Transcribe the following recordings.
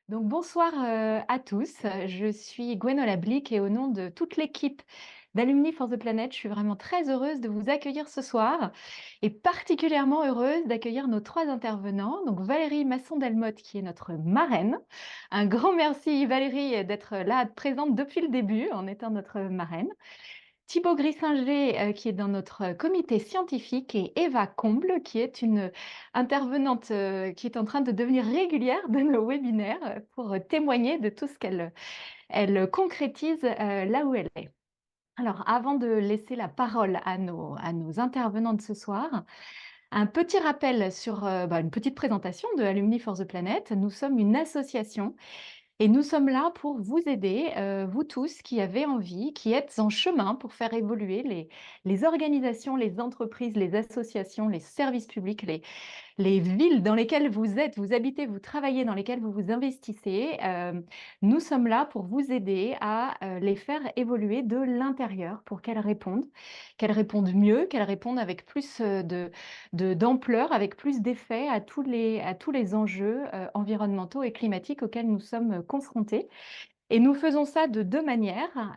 Donc bonsoir à tous, je suis Gwenola Blick et au nom de toute l'équipe d'Alumni for the Planet, je suis vraiment très heureuse de vous accueillir ce soir et particulièrement heureuse d'accueillir nos trois intervenants. Donc Valérie Masson-Delmotte qui est notre marraine. Un grand merci Valérie d'être là présente depuis le début en étant notre marraine. Thibaut Grissinger, qui est dans notre comité scientifique, et Eva Comble, qui est une intervenante qui est en train de devenir régulière de nos webinaires pour témoigner de tout ce qu'elle concrétise là où elle est. Alors, avant de laisser la parole à nos intervenants de ce soir, un petit rappel sur une petite présentation de Alumni for the Planet. Nous sommes une association et nous sommes là pour vous aider, vous tous qui avez envie, qui êtes en chemin pour faire évoluer les organisations, les entreprises, les associations, les services publics, les villes dans lesquelles vous êtes, vous habitez, vous travaillez, dans lesquelles vous vous investissez. Nous sommes là pour vous aider à les faire évoluer de l'intérieur pour qu'elles répondent mieux, qu'elles répondent avec plus d'ampleur, avec plus d'effet à tous les enjeux environnementaux et climatiques auxquels nous sommes confrontés. Et nous faisons ça de deux manières.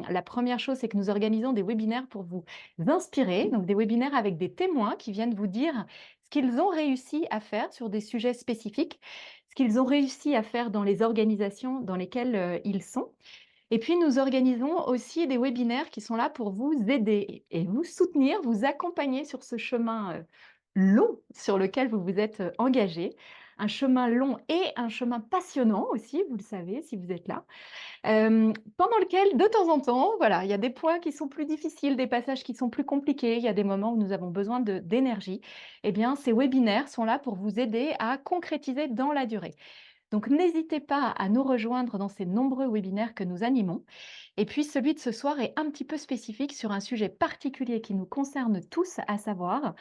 La première chose, c'est que nous organisons des webinaires pour vous inspirer, donc des webinaires avec des témoins qui viennent vous dire ce qu'ils ont réussi à faire sur des sujets spécifiques, ce qu'ils ont réussi à faire dans les organisations dans lesquelles ils sont. Et puis, nous organisons aussi des webinaires qui sont là pour vous aider et vous soutenir, vous accompagner sur ce chemin long sur lequel vous vous êtes engagé. Un chemin long et un chemin passionnant aussi, vous le savez, si vous êtes là. Pendant lequel, de temps en temps, voilà, il y a des points qui sont plus difficiles, des passages qui sont plus compliqués, il y a des moments où nous avons besoin d'énergie. Eh bien, ces webinaires sont là pour vous aider à concrétiser dans la durée. Donc, n'hésitez pas à nous rejoindre dans ces nombreux webinaires que nous animons. Et puis, celui de ce soir est un petit peu spécifique sur un sujet particulier qui nous concerne tous, à savoir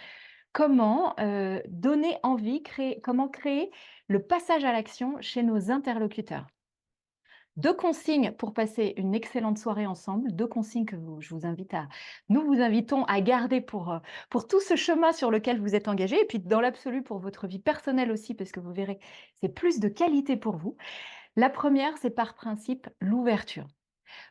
comment donner envie, comment créer le passage à l'action chez nos interlocuteurs. Deux consignes pour passer une excellente soirée ensemble, deux consignes que nous vous invitons à garder pour tout ce chemin sur lequel vous êtes engagé, et puis dans l'absolu pour votre vie personnelle aussi, parce que vous verrez, c'est plus de qualité pour vous. La première, c'est par principe l'ouverture.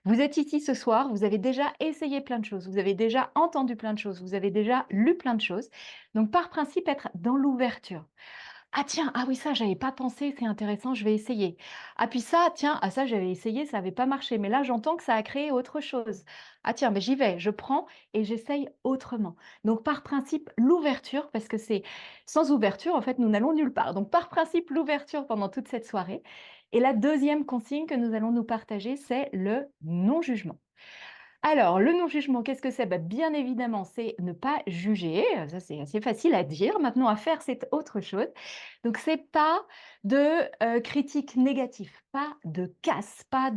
Vous êtes ici ce soir, vous avez déjà essayé plein de choses, vous avez déjà entendu plein de choses, vous avez déjà lu plein de choses. Donc par principe, être dans l'ouverture. Ah tiens, ah oui, ça, j'avais pas pensé, c'est intéressant, je vais essayer. Ah puis ça, tiens, ah ça, j'avais essayé, ça n'avait pas marché, mais là, j'entends que ça a créé autre chose. Ah tiens, mais j'y vais, je prends et j'essaye autrement. Donc par principe, l'ouverture, parce que c'est sans ouverture, en fait, nous n'allons nulle part. Donc par principe, l'ouverture pendant toute cette soirée. Et la deuxième consigne que nous allons nous partager, c'est le non-jugement. Alors, le non-jugement, qu'est-ce que c'est? Bien évidemment, c'est ne pas juger. Ça, c'est assez facile à dire. Maintenant, à faire, c'est autre chose. Donc, c'est pas de critique négative, pas de casse, pas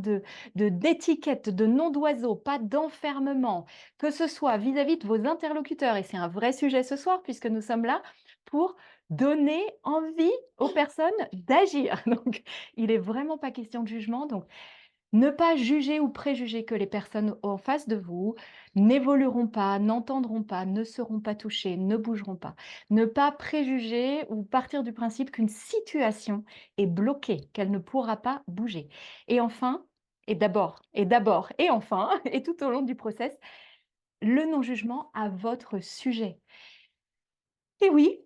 d'étiquette, de nom d'oiseau, pas d'enfermement, que ce soit vis-à-vis de vos interlocuteurs. Et c'est un vrai sujet ce soir, puisque nous sommes là pour donner envie aux personnes d'agir. Donc, il est vraiment pas question de jugement. Donc, ne pas juger ou préjuger que les personnes en face de vous n'évolueront pas, n'entendront pas, ne seront pas touchées, ne bougeront pas. Ne pas préjuger ou partir du principe qu'une situation est bloquée, qu'elle ne pourra pas bouger. Et enfin, et enfin, et tout au long du process, le non-jugement à votre sujet. Et oui,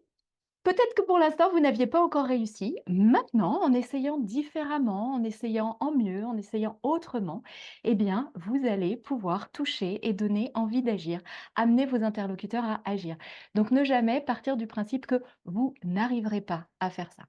peut-être que pour l'instant, vous n'aviez pas encore réussi. Maintenant, en essayant différemment, en essayant en mieux, en essayant autrement, eh bien, vous allez pouvoir toucher et donner envie d'agir, amener vos interlocuteurs à agir. Donc, ne jamais partir du principe que vous n'arriverez pas à faire ça.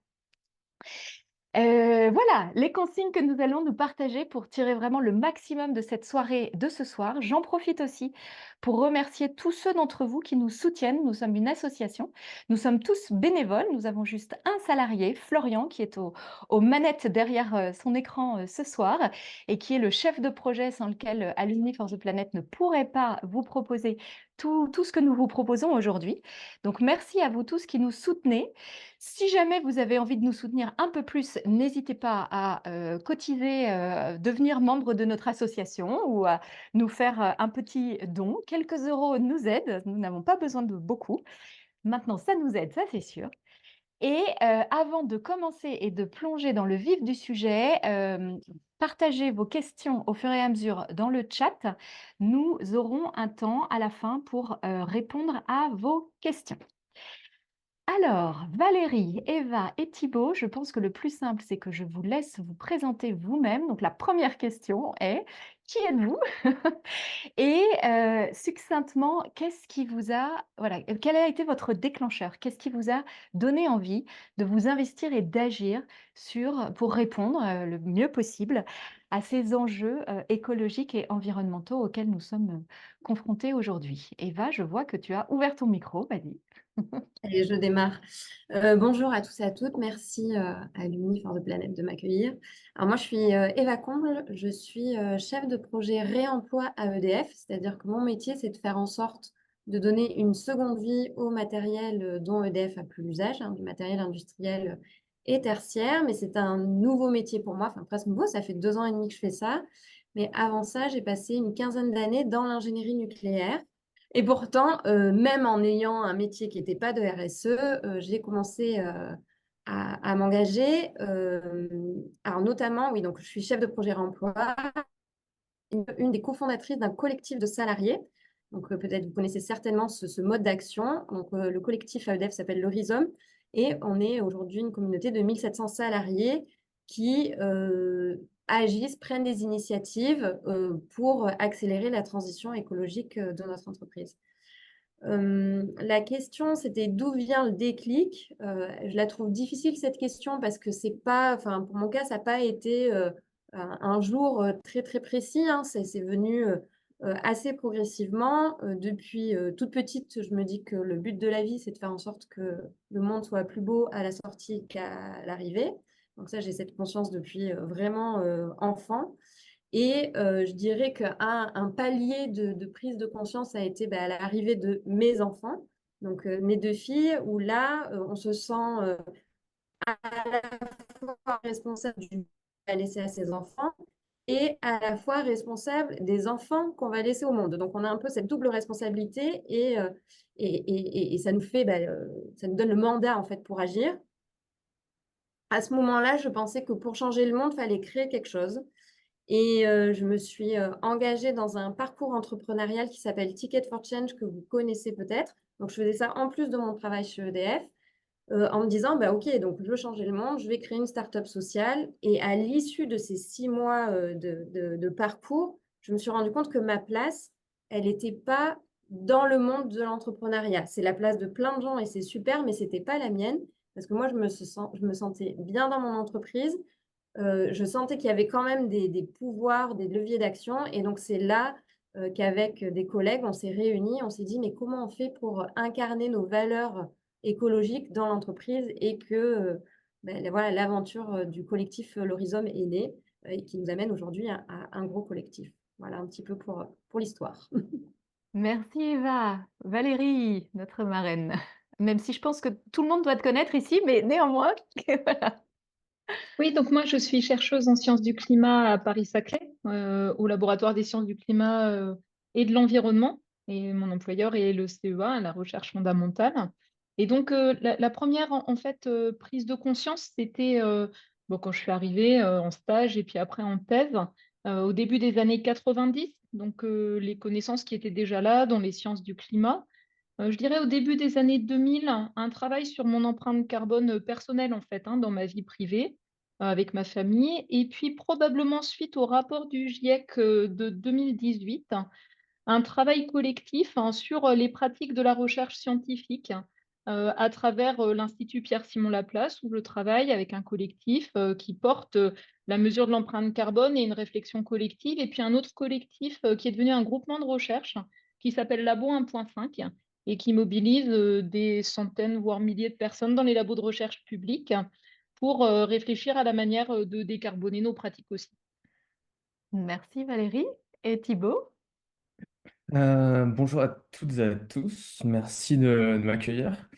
Voilà, les consignes que nous allons nous partager pour tirer vraiment le maximum de cette soirée de ce soir. J'en profite aussi pour remercier tous ceux d'entre vous qui nous soutiennent. Nous sommes une association, nous sommes tous bénévoles. Nous avons juste un salarié, Florian, qui est aux manettes derrière son écran ce soir et qui est le chef de projet sans lequel Alumni for the Planet ne pourrait pas vous proposer tout ce que nous vous proposons aujourd'hui. Donc, merci à vous tous qui nous soutenez. Si jamais vous avez envie de nous soutenir un peu plus, n'hésitez pas à cotiser, devenir membre de notre association ou à nous faire un petit don. Quelques euros nous aident, nous n'avons pas besoin de beaucoup. Maintenant, ça nous aide, ça c'est sûr. Et avant de commencer et de plonger dans le vif du sujet, partagez vos questions au fur et à mesure dans le chat. Nous aurons un temps à la fin pour répondre à vos questions. Alors, Valérie, Eva et Thibaut, je pense que le plus simple, c'est que je vous laisse vous présenter vous-même. Donc, la première question est, qui êtes-vous? Et succinctement, qu'est-ce qui vous a, voilà, quel a été votre déclencheur? Qu'est-ce qui vous a donné envie de vous investir et d'agir pour répondre le mieux possible à ces enjeux écologiques et environnementaux auxquels nous sommes confrontés aujourd'hui? Eva, je vois que tu as ouvert ton micro, vas-y. Allez, je démarre. Bonjour à tous et à toutes. Merci à l'Uni for the Planet de m'accueillir. Alors moi, je suis Eva Comble. Je suis chef de projet réemploi à EDF. C'est-à-dire que mon métier, c'est de faire en sorte de donner une seconde vie au matériel dont EDF a plus l'usage, hein, du matériel industriel et tertiaire. Mais c'est un nouveau métier pour moi, enfin presque nouveau. Ça fait 2 ans et demi que je fais ça. Mais avant ça, j'ai passé une quinzaine d'années dans l'ingénierie nucléaire. Et pourtant, même en ayant un métier qui n'était pas de RSE, j'ai commencé à m'engager. Alors notamment, oui, donc je suis chef de projet remploi, une des cofondatrices d'un collectif de salariés. Donc peut-être vous connaissez certainement ce mode d'action. Donc le collectif AEDF s'appelle le Rhizome et on est aujourd'hui une communauté de 1700 salariés qui agissent, prennent des initiatives pour accélérer la transition écologique de notre entreprise. La question, c'était d'où vient le déclic. Je la trouve difficile, cette question, parce que c'est pas, enfin, pour mon cas, ça n'a pas été un jour très, très précis, hein. C'est venu assez progressivement. Depuis toute petite, je me dis que le but de la vie, c'est de faire en sorte que le monde soit plus beau à la sortie qu'à l'arrivée. Donc ça, j'ai cette conscience depuis vraiment enfant. Et je dirais qu'un palier de prise de conscience a été à l'arrivée de mes enfants, donc mes 2 filles, où là, on se sent à la fois responsable du à laisser à ses enfants et à la fois responsable des enfants qu'on va laisser au monde. Donc, on a un peu cette double responsabilité et ça nous fait, ça nous donne le mandat en fait pour agir. À ce moment-là, je pensais que pour changer le monde, il fallait créer quelque chose. Et je me suis engagée dans un parcours entrepreneurial qui s'appelle Ticket for Change, que vous connaissez peut-être. Donc, je faisais ça en plus de mon travail chez EDF, en me disant, OK, donc je veux changer le monde, je vais créer une start-up sociale. Et à l'issue de ces 6 mois de parcours, je me suis rendu compte que ma place, elle n'était pas dans le monde de l'entrepreneuriat. C'est la place de plein de gens et c'est super, mais ce n'était pas la mienne. Parce que moi, je me sentais bien dans mon entreprise, je sentais qu'il y avait quand même des pouvoirs, des leviers d'action. Et donc, c'est là qu'avec des collègues, on s'est réunis, on s'est dit, mais comment on fait pour incarner nos valeurs écologiques dans l'entreprise et que voilà, l'aventure du collectif L'Horizon est née et qui nous amène aujourd'hui à un gros collectif. Voilà un petit peu pour l'histoire. Merci Eva. Valérie, notre marraine. Même si je pense que tout le monde doit te connaître ici, mais néanmoins, voilà. Oui, donc moi je suis chercheuse en sciences du climat à Paris-Saclay, au laboratoire des sciences du climat et de l'environnement. Et mon employeur est le CEA, la recherche fondamentale. Et donc la première en fait prise de conscience, c'était bon, quand je suis arrivée en stage et puis après en thèse, au début des années 90. Donc les connaissances qui étaient déjà là dans les sciences du climat. Je dirais au début des années 2000, un travail sur mon empreinte carbone personnelle en fait, hein, dans ma vie privée, avec ma famille. Et puis probablement suite au rapport du GIEC de 2018, un travail collectif hein, sur les pratiques de la recherche scientifique à travers l'Institut Pierre-Simon Laplace, où je travaille avec un collectif qui porte la mesure de l'empreinte carbone et une réflexion collective. Et puis un autre collectif qui est devenu un groupement de recherche qui s'appelle Labo 1.5 et qui mobilise des centaines, voire milliers de personnes dans les labos de recherche publics pour réfléchir à la manière de décarboner nos pratiques aussi. Merci Valérie. Et Thibaut? Bonjour à toutes et à tous, merci de m'accueillir.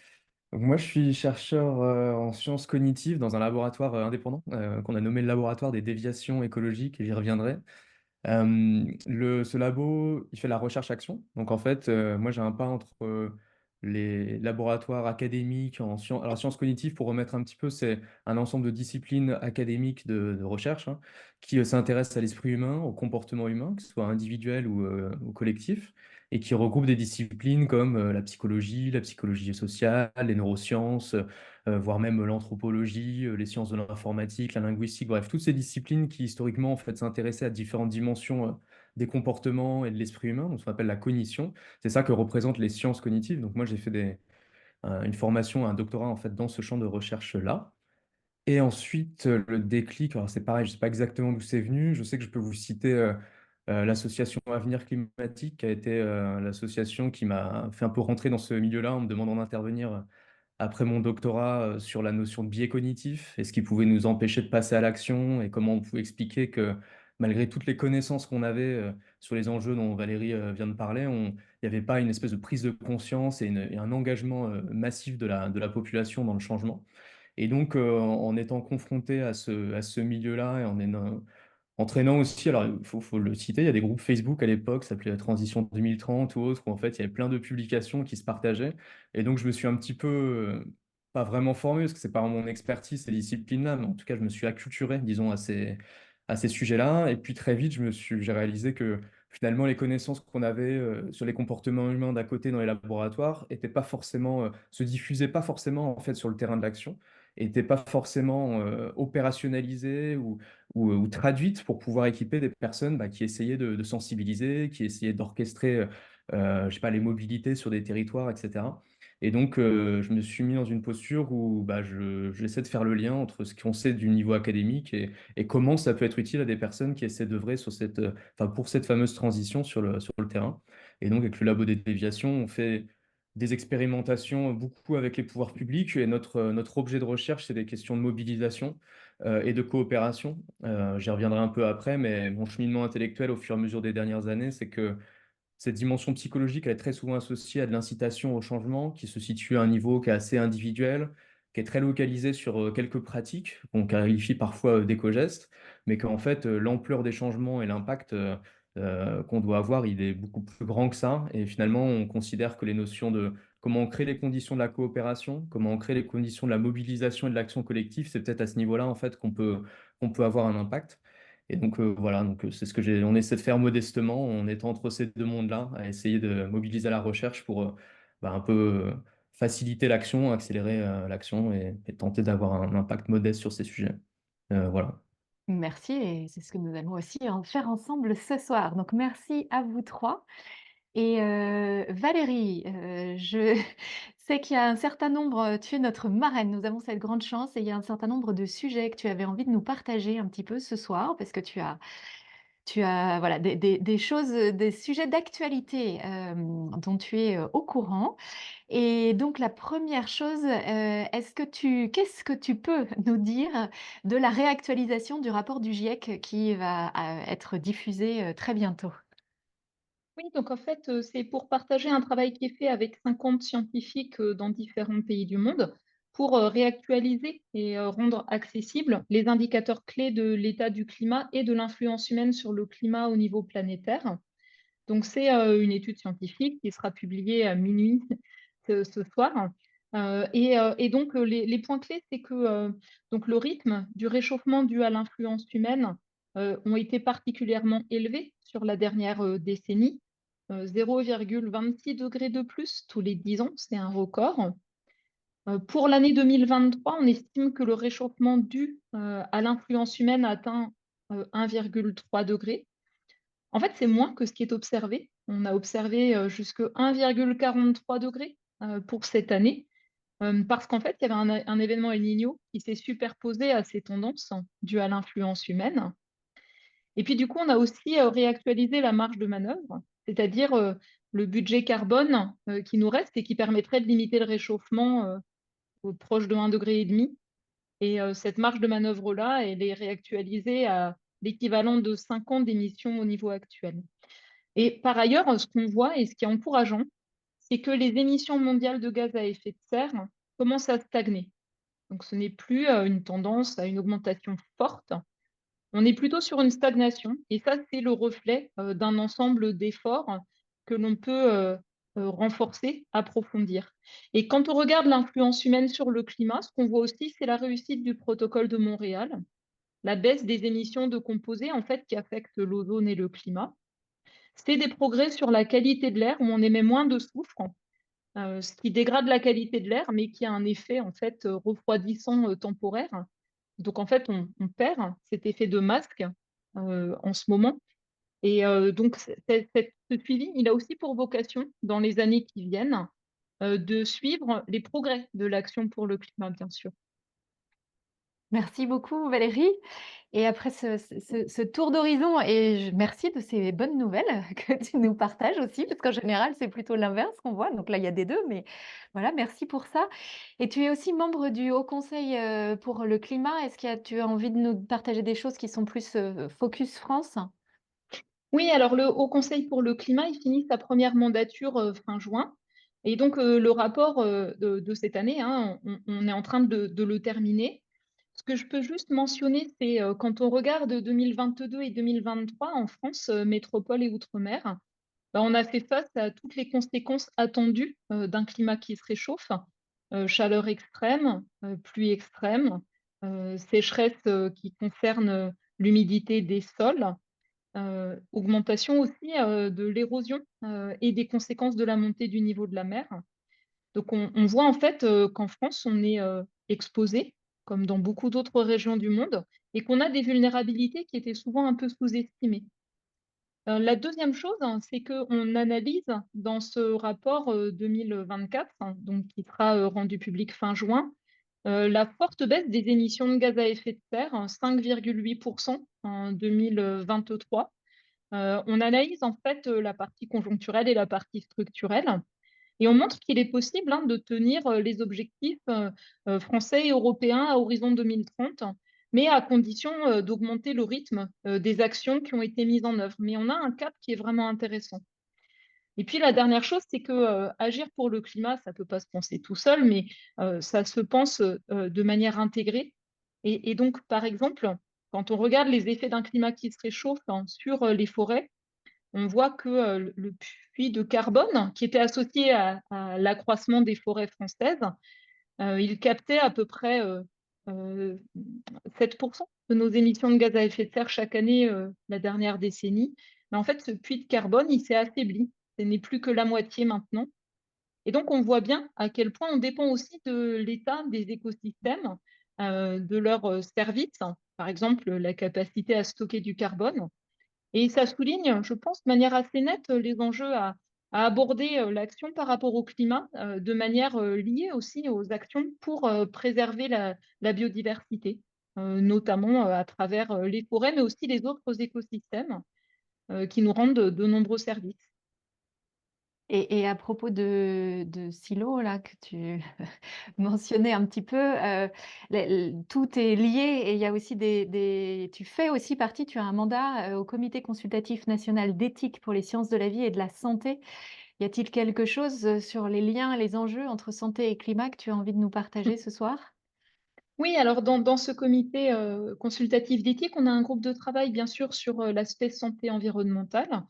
Donc moi, je suis chercheur en sciences cognitives dans un laboratoire indépendant qu'on a nommé le laboratoire des déviations écologiques, et j'y reviendrai. Ce labo, il fait la recherche-action. Donc en fait, moi, j'ai un pas entre les laboratoires académiques en sciences. Alors, sciences cognitives, pour remettre un petit peu, c'est un ensemble de disciplines académiques de recherche hein, qui s'intéressent à l'esprit humain, au comportement humain, que ce soit individuel ou collectif, et qui regroupent des disciplines comme la psychologie sociale, les neurosciences, voire même l'anthropologie, les sciences de l'informatique, la linguistique, bref, toutes ces disciplines qui historiquement en fait s'intéressaient à différentes dimensions des comportements et de l'esprit humain, donc ce qu'on appelle la cognition. C'est ça que représentent les sciences cognitives. Donc moi, j'ai fait une formation, un doctorat en fait dans ce champ de recherche-là. Et ensuite, le déclic, alors c'est pareil, je ne sais pas exactement d'où c'est venu. Je sais que je peux vous citer l'association Avenir Climatique, qui a été l'association qui m'a fait un peu rentrer dans ce milieu-là en me demandant d'intervenir après mon doctorat sur la notion de biais cognitif et ce qui pouvait nous empêcher de passer à l'action et comment on pouvait expliquer que malgré toutes les connaissances qu'on avait sur les enjeux dont Valérie vient de parler, il n'y avait pas une espèce de prise de conscience et un engagement massif de la population dans le changement. Et donc, en étant confronté à ce milieu-là et entraînant aussi, alors faut le citer, il y a des groupes Facebook à l'époque, ça s'appelait la Transition 2030 ou autre, où en fait il y avait plein de publications qui se partageaient. Et donc je me suis un petit peu, pas vraiment formé, parce que c'est pas mon expertise, ces disciplines-là, mais en tout cas je me suis acculturé, disons, à ces sujets-là. Et puis très vite, j'ai réalisé que finalement les connaissances qu'on avait sur les comportements humains d'à côté dans les laboratoires étaient pas forcément, se diffusaient pas forcément en fait sur le terrain de l'action, n'étaient pas forcément opérationnalisées ou traduites pour pouvoir équiper des personnes qui essayaient de sensibiliser, qui essayaient d'orchestrer, je sais pas, les mobilités sur des territoires, etc. Et donc, je me suis mis dans une posture où j'essaie de faire le lien entre ce qu'on sait du niveau académique et comment ça peut être utile à des personnes qui essaient d'œuvrer sur pour cette fameuse transition sur le terrain. Et donc, avec le labo des déviations, on fait des expérimentations beaucoup avec les pouvoirs publics et notre objet de recherche, c'est des questions de mobilisation et de coopération. J'y reviendrai un peu après, mais mon cheminement intellectuel au fur et à mesure des dernières années, c'est que cette dimension psychologique, elle est très souvent associée à de l'incitation au changement qui se situe à un niveau qui est assez individuel, qui est très localisé sur quelques pratiques qu'on qualifie parfois d'éco-gestes, mais qu'en fait, l'ampleur des changements et l'impact qu'on doit avoir, il est beaucoup plus grand que ça. Et finalement, on considère que les notions de comment on crée les conditions de la coopération, comment on crée les conditions de la mobilisation et de l'action collective, c'est peut-être à ce niveau-là en fait qu'on peut avoir un impact. Et donc voilà, c'est ce que on essaie de faire modestement. On est entre ces deux mondes-là, à essayer de mobiliser la recherche pour un peu faciliter l'action, accélérer l'action et tenter d'avoir un impact modeste sur ces sujets. Voilà. Merci, et c'est ce que nous allons aussi en faire ensemble ce soir. Donc merci à vous trois. Et Valérie, je sais qu'il y a un certain nombre, tu es notre marraine, nous avons cette grande chance, et il y a un certain nombre de sujets que tu avais envie de nous partager un petit peu ce soir, parce que tu as voilà, des choses, des sujets d'actualité dont tu es au courant. Et donc la première chose, qu'est-ce que tu peux nous dire de la réactualisation du rapport du GIEC qui va être diffusé très bientôt? Oui, donc en fait, c'est pour partager un travail qui est fait avec 50 scientifiques dans différents pays du monde pour réactualiser et rendre accessibles les indicateurs clés de l'état du climat et de l'influence humaine sur le climat au niveau planétaire. Donc c'est une étude scientifique qui sera publiée à minuit ce soir. Et donc les points clés, c'est que donc le rythme du réchauffement dû à l'influence humaine ont été particulièrement élevés sur la dernière décennie. 0,26 degrés de plus tous les 10 ans, c'est un record. Pour l'année 2023, on estime que le réchauffement dû à l'influence humaine atteint 1,3 degré. En fait, c'est moins que ce qui est observé. On a observé jusque 1,43 degrés pour cette année, parce qu'en fait, il y avait un événement El Niño qui s'est superposé à ces tendances dues à l'influence humaine. Et puis, du coup, on a aussi réactualisé la marge de manœuvre, c'est-à-dire le budget carbone qui nous reste et qui permettrait de limiter le réchauffement proche de 1,5 degré. Et cette marge de manœuvre-là, elle est réactualisée à l'équivalent de 5 ans d'émissions au niveau actuel. Et par ailleurs, ce qu'on voit et ce qui est encourageant, c'est que les émissions mondiales de gaz à effet de serre commencent à stagner. Donc ce n'est plus une tendance à une augmentation forte, on est plutôt sur une stagnation. Et ça, c'est le reflet d'un ensemble d'efforts que l'on peut renforcer, approfondir. Et quand on regarde l'influence humaine sur le climat, ce qu'on voit aussi, c'est la réussite du protocole de Montréal, la baisse des émissions de composés en fait qui affectent l'ozone et le climat. C'est des progrès sur la qualité de l'air où on émet moins de soufre, ce qui dégrade la qualité de l'air, mais qui a un effet en fait refroidissant temporaire. Donc en fait, on perd cet effet de masque en ce moment. Et donc ce suivi, il a aussi pour vocation, dans les années qui viennent, de suivre les progrès de l'action pour le climat, bien sûr. Merci beaucoup Valérie. Et après ce tour d'horizon, et merci de ces bonnes nouvelles que tu nous partages aussi, parce qu'en général, c'est plutôt l'inverse qu'on voit. Donc là, il y a des deux, mais voilà, merci pour ça. Et tu es aussi membre du Haut Conseil pour le climat. Est-ce que tu as envie de nous partager des choses qui sont plus focus France? Oui, alors le Haut Conseil pour le climat, il finit sa première mandature fin juin. Et donc le rapport de cette année, hein, on est en train de le terminer. Ce que je peux juste mentionner, c'est quand on regarde 2022 et 2023 en France, métropole et outre-mer, ben, on a fait face à toutes les conséquences attendues d'un climat qui se réchauffe, chaleur extrême, pluie extrême, sécheresse qui concerne l'humidité des sols, augmentation aussi de l'érosion et des conséquences de la montée du niveau de la mer. Donc on voit en fait qu'en France, on est exposé, comme dans beaucoup d'autres régions du monde, et qu'on a des vulnérabilités qui étaient souvent un peu sous-estimées. La deuxième chose, hein, c'est qu'on analyse dans ce rapport 2024, hein, donc qui sera rendu public fin juin, la forte baisse des émissions de gaz à effet de serre, 5,8% en 2023. On analyse en fait la partie conjoncturelle et la partie structurelle. Et on montre qu'il est possible hein, de tenir les objectifs français et européens à horizon 2030, mais à condition d'augmenter le rythme des actions qui ont été mises en œuvre. Mais on a un cap qui est vraiment intéressant. Et puis la dernière chose, c'est que agir pour le climat, ça ne peut pas se penser tout seul, mais ça se pense de manière intégrée. Et donc, par exemple, quand on regarde les effets d'un climat qui se réchauffe hein, sur les forêts, on voit que le puits de carbone, qui était associé à l'accroissement des forêts françaises, il captait à peu près 7% de nos émissions de gaz à effet de serre chaque année la dernière décennie. Mais en fait, ce puits de carbone, il s'est affaibli. Ce n'est plus que la moitié maintenant. Et donc, on voit bien à quel point on dépend aussi de l'état des écosystèmes, de leurs services, par exemple la capacité à stocker du carbone. Et ça souligne, je pense, de manière assez nette les enjeux à aborder l'action par rapport au climat de manière liée aussi aux actions pour préserver la biodiversité, notamment à travers les forêts, mais aussi les autres écosystèmes qui nous rendent de nombreux services. Et à propos de silos, là, que tu mentionnais un petit peu, tout est lié et il y a aussi tu fais aussi partie, tu as un mandat au Comité consultatif national d'éthique pour les sciences de la vie et de la santé. Y a-t-il quelque chose sur les liens, les enjeux entre santé et climat que tu as envie de nous partager ce soir? Oui, alors dans ce comité consultatif d'éthique, on a un groupe de travail, bien sûr, sur l'aspect santé environnementale.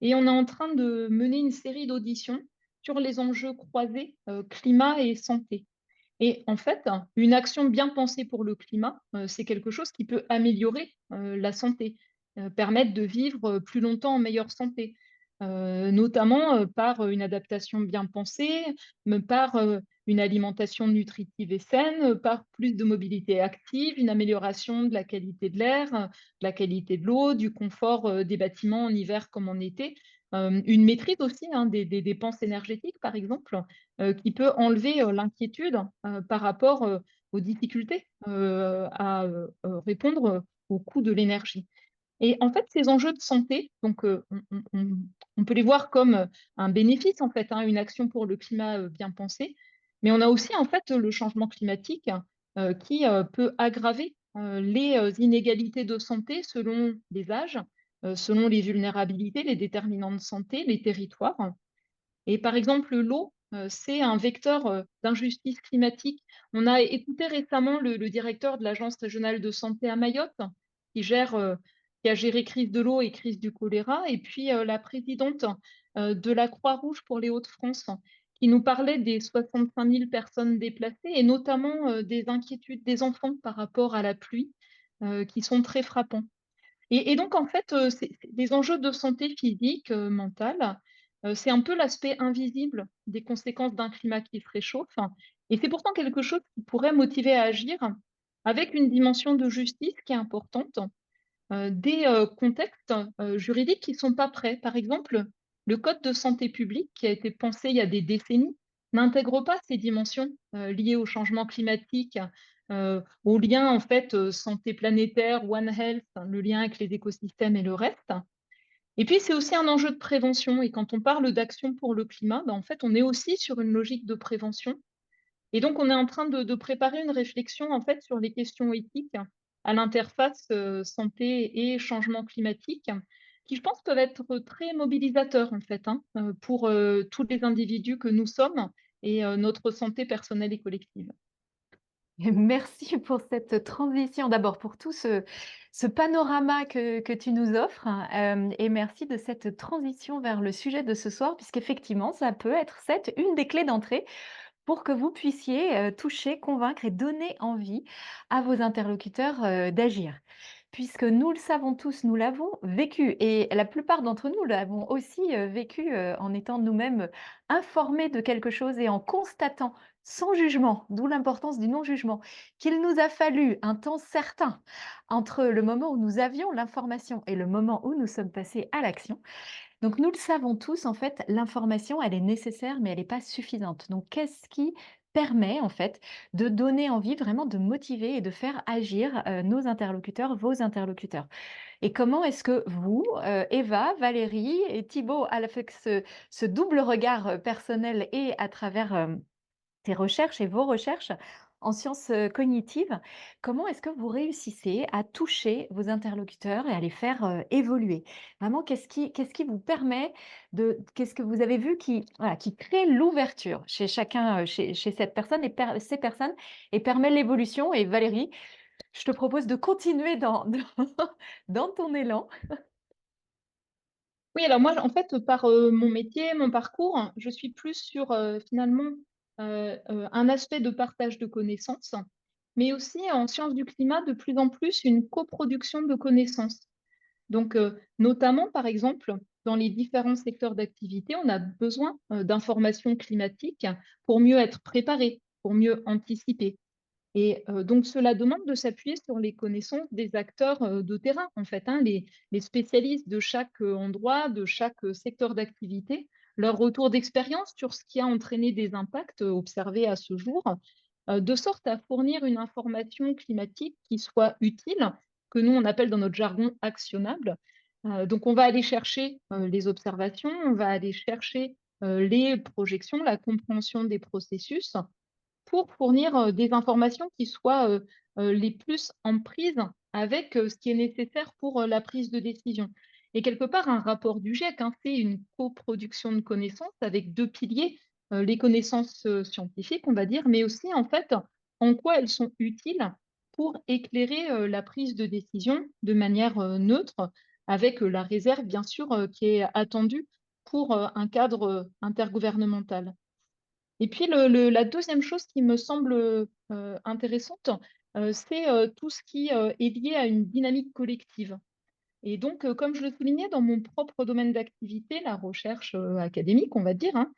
Et on est en train de mener une série d'auditions sur les enjeux croisés climat et santé. Et en fait, une action bien pensée pour le climat, c'est quelque chose qui peut améliorer la santé, permettre de vivre plus longtemps en meilleure santé, notamment par une adaptation bien pensée, par une alimentation nutritive et saine, par plus de mobilité active, une amélioration de la qualité de l'air, de la qualité de l'eau, du confort des bâtiments en hiver comme en été, une maîtrise aussi hein, des dépenses énergétiques, par exemple, qui peut enlever l'inquiétude par rapport aux difficultés à répondre au coût de l'énergie. Et en fait, ces enjeux de santé, donc, on peut les voir comme un bénéfice, en fait, hein, une action pour le climat bien pensée, mais on a aussi, en fait, le changement climatique qui peut aggraver les inégalités de santé selon les âges, selon les vulnérabilités, les déterminants de santé, les territoires. Et par exemple, l'eau, c'est un vecteur d'injustice climatique. On a écouté récemment le directeur de l'Agence régionale de santé à Mayotte, qui a géré crise de l'eau et crise du choléra, et puis la présidente de la Croix-Rouge pour les Hauts-de-France, qui nous parlait des 65 000 personnes déplacées et notamment des inquiétudes des enfants par rapport à la pluie, qui sont très frappants. Et donc, en fait, les enjeux de santé physique, mentale, c'est un peu l'aspect invisible des conséquences d'un climat qui se réchauffe. Et c'est pourtant quelque chose qui pourrait motiver à agir avec une dimension de justice qui est importante, des contextes juridiques qui ne sont pas prêts. Par exemple, le Code de santé publique, qui a été pensé il y a des décennies, n'intègre pas ces dimensions liées au changement climatique, au lien en fait santé planétaire, One Health, le lien avec les écosystèmes et le reste. Et puis c'est aussi un enjeu de prévention. Et quand on parle d'action pour le climat, ben, en fait, on est aussi sur une logique de prévention. Et donc, on est en train de préparer une réflexion en fait sur les questions éthiques à l'interface santé et changement climatique, qui, je pense, peuvent être très mobilisateurs en fait, hein, pour tous les individus que nous sommes et notre santé personnelle et collective. Et merci pour cette transition, d'abord pour tout ce panorama que tu nous offres, hein, et merci de cette transition vers le sujet de ce soir, puisqu'effectivement, ça peut être une des clés d'entrée pour que vous puissiez toucher, convaincre et donner envie à vos interlocuteurs d'agir. Puisque nous le savons tous, nous l'avons vécu et la plupart d'entre nous l'avons aussi vécu en étant nous-mêmes informés de quelque chose et en constatant sans jugement, d'où l'importance du non-jugement, qu'il nous a fallu un temps certain entre le moment où nous avions l'information et le moment où nous sommes passés à l'action. Donc, nous le savons tous, en fait, l'information, elle est nécessaire, mais elle n'est pas suffisante. Donc, qu'est-ce qui permet, en fait, de donner envie, vraiment de motiver et de faire agir nos interlocuteurs, vos interlocuteurs? Et comment est-ce que vous, Eva, Valérie et Thibaut, avec ce double regard personnel et à travers tes recherches et vos recherches en sciences cognitives, comment est-ce que vous réussissez à toucher vos interlocuteurs et à les faire évoluer? Vraiment, qu'est-ce qui vous permet qu'est-ce que vous avez vu qui, voilà, qui crée l'ouverture chez chacun, chez cette personne et ces personnes et permet l'évolution? Et Valérie, je te propose de continuer dans ton élan. Oui, alors moi, en fait, par mon métier, mon parcours, je suis plus sur finalement un aspect de partage de connaissances, mais aussi en sciences du climat, de plus en plus une coproduction de connaissances. Donc, notamment, par exemple, dans les différents secteurs d'activité, on a besoin d'informations climatiques pour mieux être préparé, pour mieux anticiper. Et donc, cela demande de s'appuyer sur les connaissances des acteurs de terrain, en fait, hein, les spécialistes de chaque endroit, de chaque secteur d'activité, leur retour d'expérience sur ce qui a entraîné des impacts observés à ce jour, de sorte à fournir une information climatique qui soit utile, que nous, on appelle dans notre jargon actionnable. Donc, on va aller chercher les observations, on va aller chercher les projections, la compréhension des processus, pour fournir des informations qui soient les plus en prise avec ce qui est nécessaire pour la prise de décision. Et quelque part, un rapport du GIEC, hein, c'est une coproduction de connaissances avec deux piliers, les connaissances scientifiques, on va dire, mais aussi en fait en quoi elles sont utiles pour éclairer la prise de décision de manière neutre, avec la réserve, bien sûr, qui est attendue pour un cadre intergouvernemental. Et puis la deuxième chose qui me semble intéressante, c'est tout ce qui est lié à une dynamique collective. Et donc, comme je le soulignais dans mon propre domaine d'activité, la recherche académique, on va dire, hein,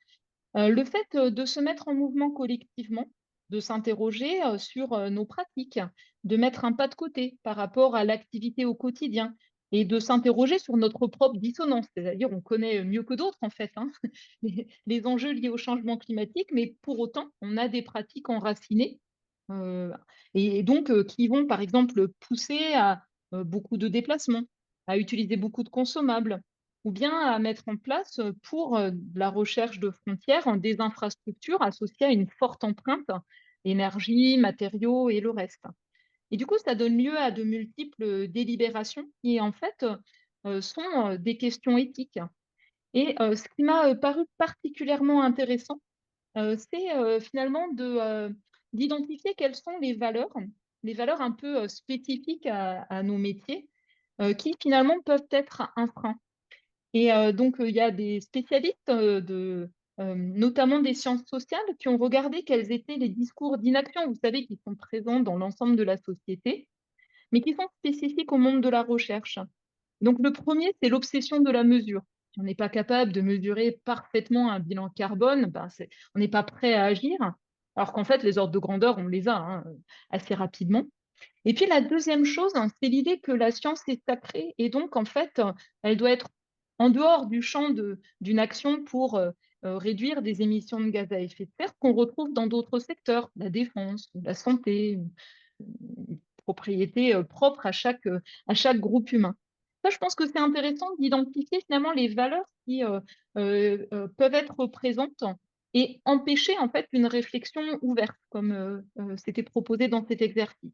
le fait de se mettre en mouvement collectivement, de s'interroger sur nos pratiques, de mettre un pas de côté par rapport à l'activité au quotidien et de s'interroger sur notre propre dissonance, c'est-à-dire on connaît mieux que d'autres en fait, hein, les enjeux liés au changement climatique, mais pour autant, on a des pratiques enracinées euh, et donc qui vont par exemple pousser à beaucoup de déplacements, à utiliser beaucoup de consommables, ou bien à mettre en place pour la recherche de frontières des infrastructures associées à une forte empreinte énergie, matériaux et le reste. Et du coup, ça donne lieu à de multiples délibérations qui, en fait, sont des questions éthiques. Et ce qui m'a paru particulièrement intéressant, c'est finalement d'identifier quelles sont les valeurs un peu spécifiques à nos métiers, qui finalement peuvent être un frein. Et donc, il y a des spécialistes notamment des sciences sociales qui ont regardé quels étaient les discours d'inaction, vous savez, qui sont présents dans l'ensemble de la société, mais qui sont spécifiques au monde de la recherche. Donc, le premier, c'est l'obsession de la mesure. Si on n'est pas capable de mesurer parfaitement un bilan carbone, ben, on n'est pas prêt à agir, alors qu'en fait, les ordres de grandeur, on les a hein, assez rapidement. Et puis, la deuxième chose, hein, c'est l'idée que la science est sacrée et donc, en fait, elle doit être en dehors du champ d'une action pour réduire des émissions de gaz à effet de serre qu'on retrouve dans d'autres secteurs, la défense, la santé, une propriété propre à chaque groupe humain. Ça, je pense que c'est intéressant d'identifier finalement les valeurs qui peuvent être présentes et empêcher en fait une réflexion ouverte, comme c'était proposé dans cet exercice.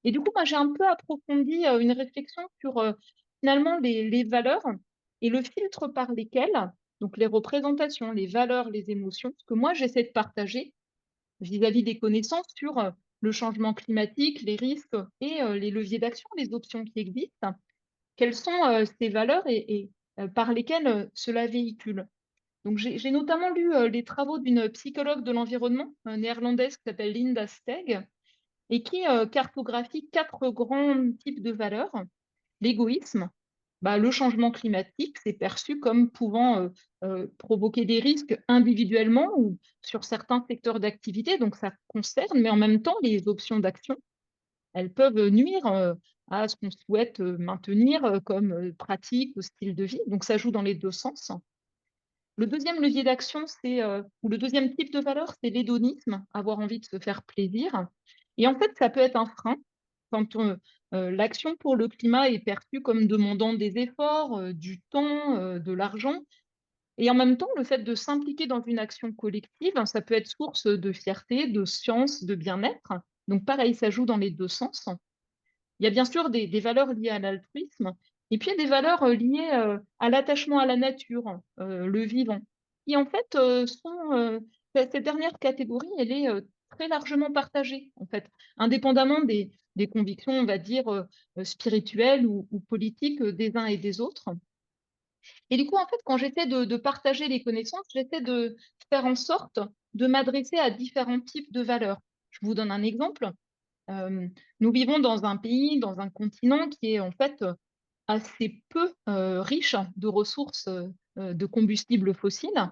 Et du coup, moi, j'ai un peu approfondi une réflexion sur finalement les valeurs et le filtre par lesquels, donc les représentations, les valeurs, les émotions, ce que moi j'essaie de partager vis-à-vis des connaissances sur le changement climatique, les risques et les leviers d'action, les options qui existent. Quelles sont ces valeurs et par lesquelles cela véhicule. Donc, j'ai notamment lu les travaux d'une psychologue de l'environnement néerlandaise qui s'appelle Linda Steg et qui cartographie 4 grands types de valeurs. L'égoïsme, bah, le changement climatique, c'est perçu comme pouvant provoquer des risques individuellement ou sur certains secteurs d'activité, donc ça concerne, mais en même temps, les options d'action, elles peuvent nuire à ce qu'on souhaite maintenir comme pratique ou style de vie, donc ça joue dans les deux sens. Le deuxième levier d'action, ou le deuxième type de valeur, c'est l'hédonisme, avoir envie de se faire plaisir. Et en fait, ça peut être un frein quand l'action pour le climat est perçue comme demandant des efforts, du temps, de l'argent. Et en même temps, le fait de s'impliquer dans une action collective, hein, ça peut être source de fierté, de science, de bien-être. Donc pareil, ça joue dans les deux sens. Il y a bien sûr des valeurs liées à l'altruisme, et puis il y a des valeurs liées à l'attachement à la nature, le vivant, qui en fait cette dernière catégorie, elle est très largement partagée, en fait, indépendamment des convictions, on va dire, spirituelles ou politiques des uns et des autres. Et du coup, en fait, quand j'essaie de partager les connaissances, j'essaie de faire en sorte de m'adresser à différents types de valeurs. Je vous donne un exemple. Nous vivons dans un pays, dans un continent qui est en fait assez peu riche de ressources de combustibles fossiles.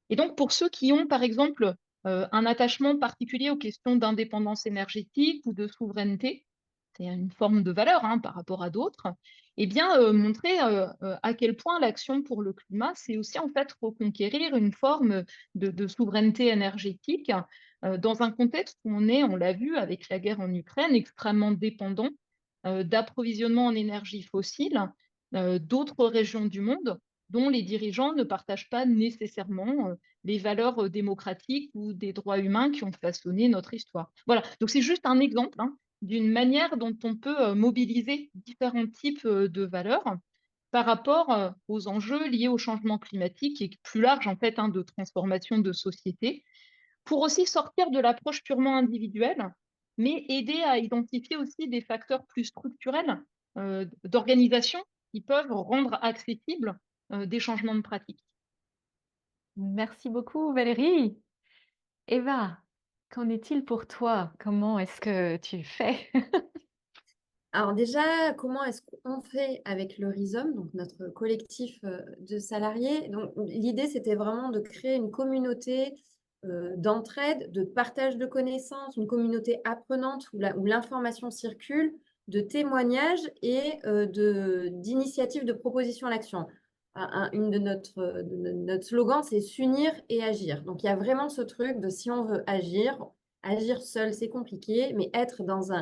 Et donc, pour ceux qui ont, par exemple, un attachement particulier aux questions d'indépendance énergétique ou de souveraineté, c'est une forme de valeur hein, par rapport à d'autres, eh bien, montrer à quel point l'action pour le climat, c'est aussi en fait reconquérir une forme de souveraineté énergétique dans un contexte où on est, on l'a vu avec la guerre en Ukraine, extrêmement dépendant d'approvisionnement en énergie fossile d'autres régions du monde dont les dirigeants ne partagent pas nécessairement les valeurs démocratiques ou des droits humains qui ont façonné notre histoire. Voilà, donc c'est juste un exemple hein, d'une manière dont on peut mobiliser différents types de valeurs par rapport aux enjeux liés au changement climatique et plus large en fait hein, de transformation de société, pour aussi sortir de l'approche purement individuelle, mais aider à identifier aussi des facteurs plus structurels d'organisation qui peuvent rendre accessibles des changements de pratique. Merci beaucoup, Valérie. Eva, qu'en est-il pour toi? Comment est-ce que tu fais? Alors déjà, comment est-ce qu'on fait avec le Rhizome, donc notre collectif de salariés? Donc l'idée, c'était vraiment de créer une communauté d'entraide, de partage de connaissances, une communauté apprenante où l'information circule, de témoignages et d'initiatives de propositions à l'action. Une de notre slogan, c'est s'unir et agir. Donc il y a vraiment ce truc de si on veut agir seul, c'est compliqué, mais être dans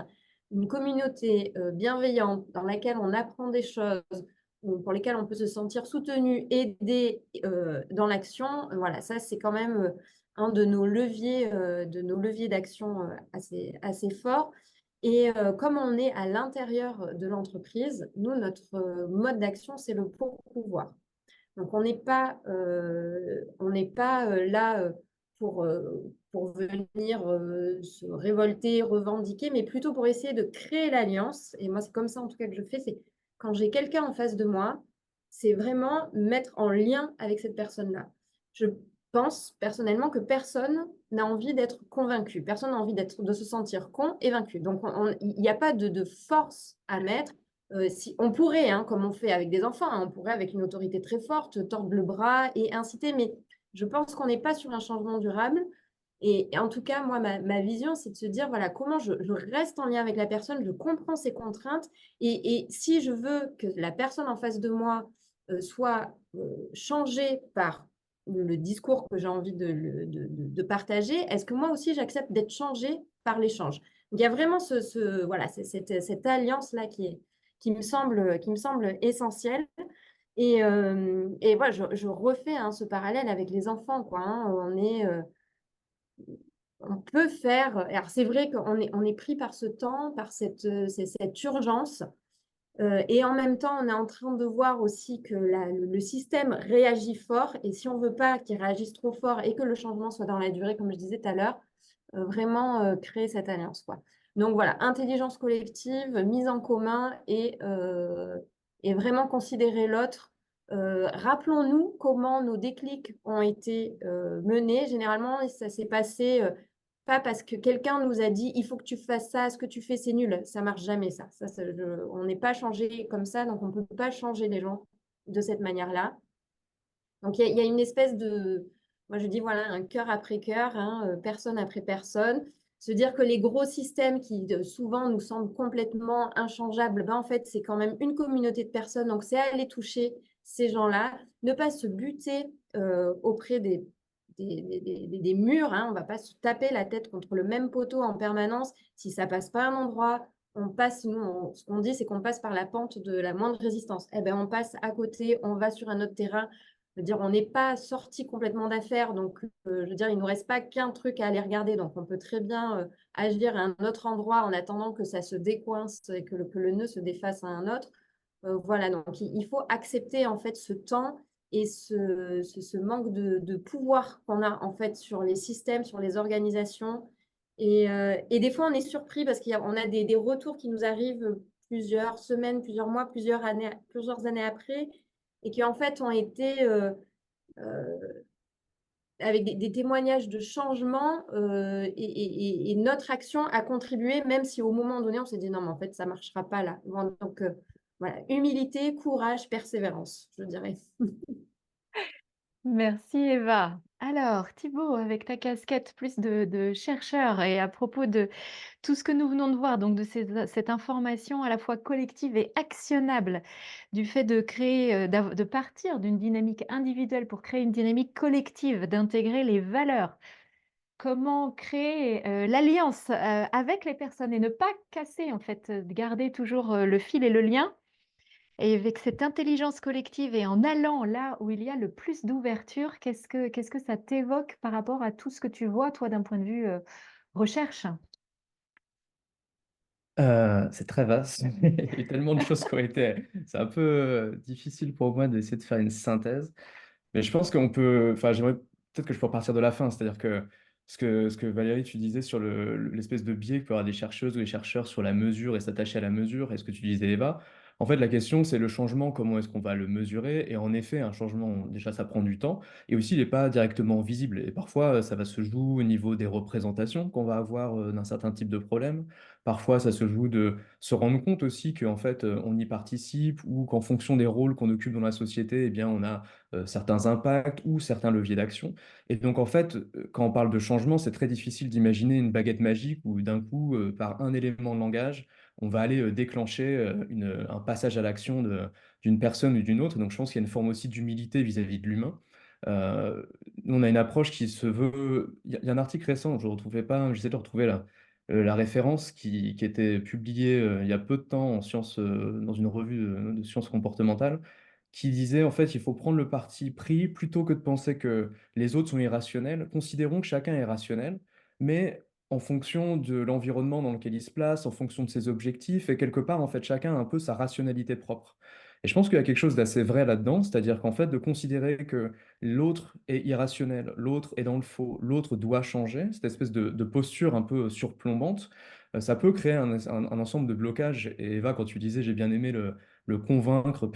une communauté bienveillante dans laquelle on apprend des choses, pour lesquelles on peut se sentir soutenu, aidé dans l'action, voilà, ça c'est quand même un de nos leviers d'action assez fort. Et comme on est à l'intérieur de l'entreprise, nous, notre mode d'action, c'est le pour-pouvoir. Donc, on n'est pas là pour venir se révolter, revendiquer, mais plutôt pour essayer de créer l'alliance. Et moi, c'est comme ça en tout cas que je fais, c'est quand j'ai quelqu'un en face de moi c'est vraiment mettre en lien avec cette personne-là. Je pense personnellement que personne n'a envie d'être convaincu. Personne n'a envie de se sentir con et vaincu. Donc, il n'y a pas de force à mettre. Si, on pourrait, hein, comme on fait avec des enfants, hein, on pourrait avec une autorité très forte tordre le bras et inciter, mais je pense qu'on n'est pas sur un changement durable. Et en tout cas, moi, ma vision, c'est de se dire, voilà, comment je reste en lien avec la personne, je comprends ses contraintes, et si je veux que la personne en face de moi soit changée par le discours que j'ai envie de partager, est-ce que moi aussi, j'accepte d'être changée par l'échange? Donc, il y a vraiment voilà, cette alliance-là qui me semble essentielle. Et voilà, je refais hein, ce parallèle avec les enfants, quoi, hein. On peut faire. Alors, c'est vrai on est pris par ce temps, par cette urgence. Et en même temps, on est en train de voir aussi que le système réagit fort. Et si on ne veut pas qu'il réagisse trop fort et que le changement soit dans la durée, comme je disais tout à l'heure, vraiment créer cette alliance, quoi. Donc voilà, intelligence collective, mise en commun et vraiment considérer l'autre. Rappelons-nous comment nos déclics ont été menés. Généralement, ça s'est passé pas parce que quelqu'un nous a dit il faut que tu fasses ça, ce que tu fais c'est nul. Ça marche jamais ça. On n'est pas changé comme ça, donc on ne peut pas changer les gens de cette manière-là. Donc il y a une espèce moi je dis voilà, un cœur après cœur, hein, personne après personne. Se dire que les gros systèmes qui souvent nous semblent complètement inchangeables, ben, en fait c'est quand même une communauté de personnes, donc c'est aller toucher ces gens-là, ne pas se buter auprès des murs, hein, on ne va pas se taper la tête contre le même poteau en permanence. Si ça passe pas à un endroit, on passe, nous, ce qu'on dit, c'est qu'on passe par la pente de la moindre résistance. Eh ben, on passe à côté, on va sur un autre terrain. Je veux dire, on n'est pas sorti complètement d'affaires, donc je veux dire, il ne nous reste pas qu'un truc à aller regarder, donc on peut très bien agir à un autre endroit en attendant que ça se décoince et que le nœud se défasse à un autre. Voilà, donc il faut accepter en fait ce temps et ce manque de pouvoir qu'on a en fait sur les systèmes, sur les organisations. Et des fois, on est surpris parce qu'on a des retours qui nous arrivent plusieurs semaines, plusieurs mois, plusieurs années après, et qui en fait ont été euh, avec des témoignages de changement et notre action a contribué, même si au moment donné, on s'est dit non, mais en fait, ça ne marchera pas là. Donc, voilà, humilité, courage, persévérance, je dirais. Merci Eva. Alors Thibaut, avec ta casquette plus de chercheur et à propos de tout ce que nous venons de voir, donc de cette information à la fois collective et actionnable, du fait de créer, de partir d'une dynamique individuelle pour créer une dynamique collective, d'intégrer les valeurs. Comment créer l'alliance avec les personnes et ne pas casser en fait, de garder toujours le fil et le lien. Et avec cette intelligence collective et en allant là où il y a le plus d'ouverture, qu'est-ce que ça t'évoque par rapport à tout ce que tu vois, toi, d'un point de vue recherche? C'est très vaste. Il y a eu tellement de choses qui ont été. C'est un peu difficile pour moi d'essayer de faire une synthèse. Mais je pense qu'on peut. Enfin, j'aimerais peut-être que je peux repartir de la fin. C'est-à-dire que ce que Valérie, tu disais sur l'espèce de biais que peut avoir des chercheuses ou des chercheurs sur la mesure et s'attacher à la mesure, et ce que tu disais, Eva. En fait, la question, c'est le changement, comment est-ce qu'on va le mesurer? Et en effet, un changement, déjà, ça prend du temps. Et aussi, il n'est pas directement visible. Et parfois, ça va se jouer au niveau des représentations qu'on va avoir d'un certain type de problème. Parfois, ça se joue de se rendre compte aussi qu'en fait, on y participe ou qu'en fonction des rôles qu'on occupe dans la société, eh bien, on a certains impacts ou certains leviers d'action. Et donc, en fait, quand on parle de changement, c'est très difficile d'imaginer une baguette magique où d'un coup, par un élément de langage, on va aller déclencher un passage à l'action d'une personne ou d'une autre. Donc, je pense qu'il y a une forme aussi d'humilité vis-à-vis de l'humain. Nous, on a une approche qui se veut. Il y a un article récent, je ne retrouvais pas, j'essaie de retrouver la référence qui était publiée il y a peu de temps en sciences, dans une revue de sciences comportementales, qui disait en fait il faut prendre le parti pris plutôt que de penser que les autres sont irrationnels. Considérons que chacun est rationnel, mais en fonction de l'environnement dans lequel il se place, en fonction de ses objectifs, et quelque part en fait chacun a un peu sa rationalité propre. Et je pense qu'il y a quelque chose d'assez vrai là-dedans, c'est-à-dire qu'en fait de considérer que l'autre est irrationnel, l'autre est dans le faux, l'autre doit changer, cette espèce de posture un peu surplombante, ça peut créer un ensemble de blocages. Et Eva, quand tu disais, j'ai bien aimé le convaincre,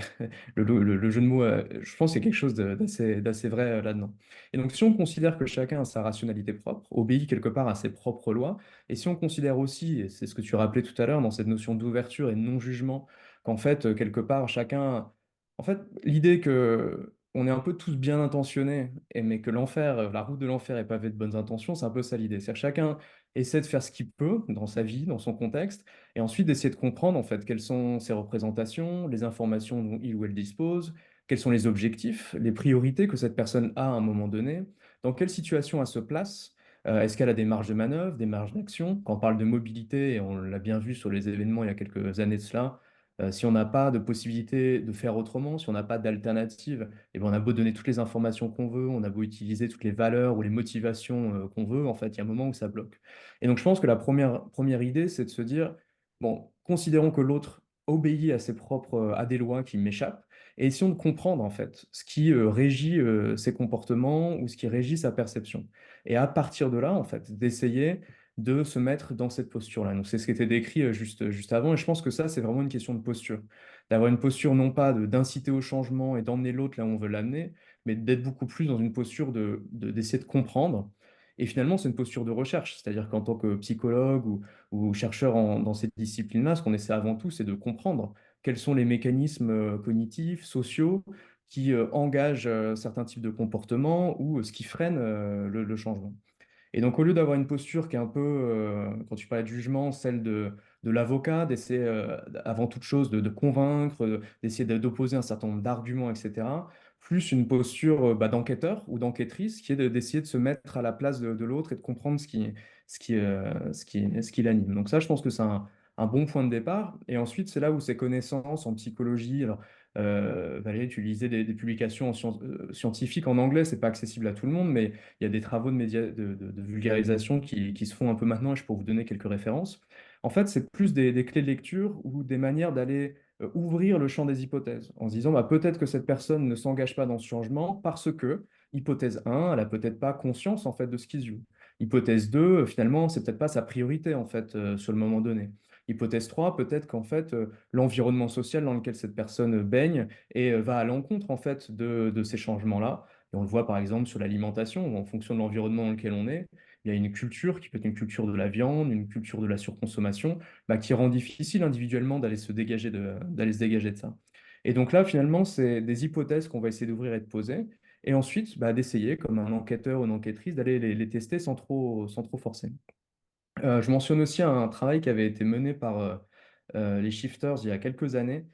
le jeu de mots, je pense qu'il y a quelque chose d'assez vrai là-dedans. Et donc, si on considère que chacun a sa rationalité propre, obéit quelque part à ses propres lois, et si on considère aussi, et c'est ce que tu rappelais tout à l'heure dans cette notion d'ouverture et de non-jugement, qu'en fait, quelque part, chacun... En fait, l'idée que on est un peu tous bien intentionnés, mais que l'enfer, la route de l'enfer est pavée de bonnes intentions, c'est un peu ça l'idée. C'est-à-dire chacun essaie de faire ce qu'il peut dans sa vie, dans son contexte, et ensuite d'essayer de comprendre en fait quelles sont ses représentations, les informations dont il ou elle dispose, quels sont les objectifs, les priorités que cette personne a à un moment donné, dans quelle situation elle se place. Est-ce qu'elle a des marges de manœuvre, des marges d'action? Quand on parle de mobilité, et on l'a bien vu sur les événements il y a quelques années de cela, si on n'a pas de possibilité de faire autrement, si on n'a pas d'alternative, eh ben, on a beau donner toutes les informations qu'on veut, on a beau utiliser toutes les valeurs ou les motivations qu'on veut, en fait, il y a un moment où ça bloque. Et donc, je pense que la première idée, c'est de se dire, bon, considérons que l'autre obéit à ses propres, à des lois qui m'échappent, et essayons de comprendre, en fait, ce qui régit ses comportements ou ce qui régit sa perception. Et à partir de là, en fait, d'essayer de se mettre dans cette posture-là. Donc, c'est ce qui était décrit juste avant, et je pense que ça, c'est vraiment une question de posture. D'avoir une posture non pas d'inciter au changement et d'emmener l'autre là où on veut l'amener, mais d'être beaucoup plus dans une posture d'essayer de comprendre. Et finalement, c'est une posture de recherche, c'est-à-dire qu'en tant que psychologue ou chercheur dans cette discipline-là, ce qu'on essaie avant tout, c'est de comprendre quels sont les mécanismes cognitifs, sociaux, qui engagent certains types de comportements ou ce qui freine le changement. Et donc, au lieu d'avoir une posture qui est un peu, quand tu parlais de jugement, celle de l'avocat, d'essayer, avant toute chose, de convaincre, d'essayer d'opposer un certain nombre d'arguments, etc., plus une posture d'enquêteur ou d'enquêtrice, qui est d'essayer de se mettre à la place de l'autre et de comprendre ce qui l'anime. Donc ça, je pense que c'est un bon point de départ. Et ensuite, c'est là où ces connaissances en psychologie, alors, Valérie, tu lisais des publications scientifiques en anglais, c'est pas accessible à tout le monde, mais il y a des travaux de vulgarisation qui se font un peu maintenant, et je peux vous donner quelques références. En fait, c'est plus des clés de lecture ou des manières d'aller ouvrir le champ des hypothèses, en se disant bah, peut-être que cette personne ne s'engage pas dans ce changement parce que, hypothèse 1, elle n'a peut-être pas conscience en fait de ce qui se joue. Hypothèse 2, finalement, c'est peut-être pas sa priorité en fait sur le moment donné. Hypothèse 3, peut-être qu'en fait, l'environnement social dans lequel cette personne baigne et va à l'encontre en fait de ces changements-là. Et on le voit par exemple sur l'alimentation, où en fonction de l'environnement dans lequel on est, il y a une culture qui peut être une culture de la viande, une culture de la surconsommation, bah, qui rend difficile individuellement d'aller se dégager de ça. Et donc là, finalement, c'est des hypothèses qu'on va essayer d'ouvrir et de poser, et ensuite bah, d'essayer, comme un enquêteur ou une enquêtrice, d'aller les tester sans trop forcer. Je mentionne aussi un travail qui avait été mené par les Shifters il y a quelques années.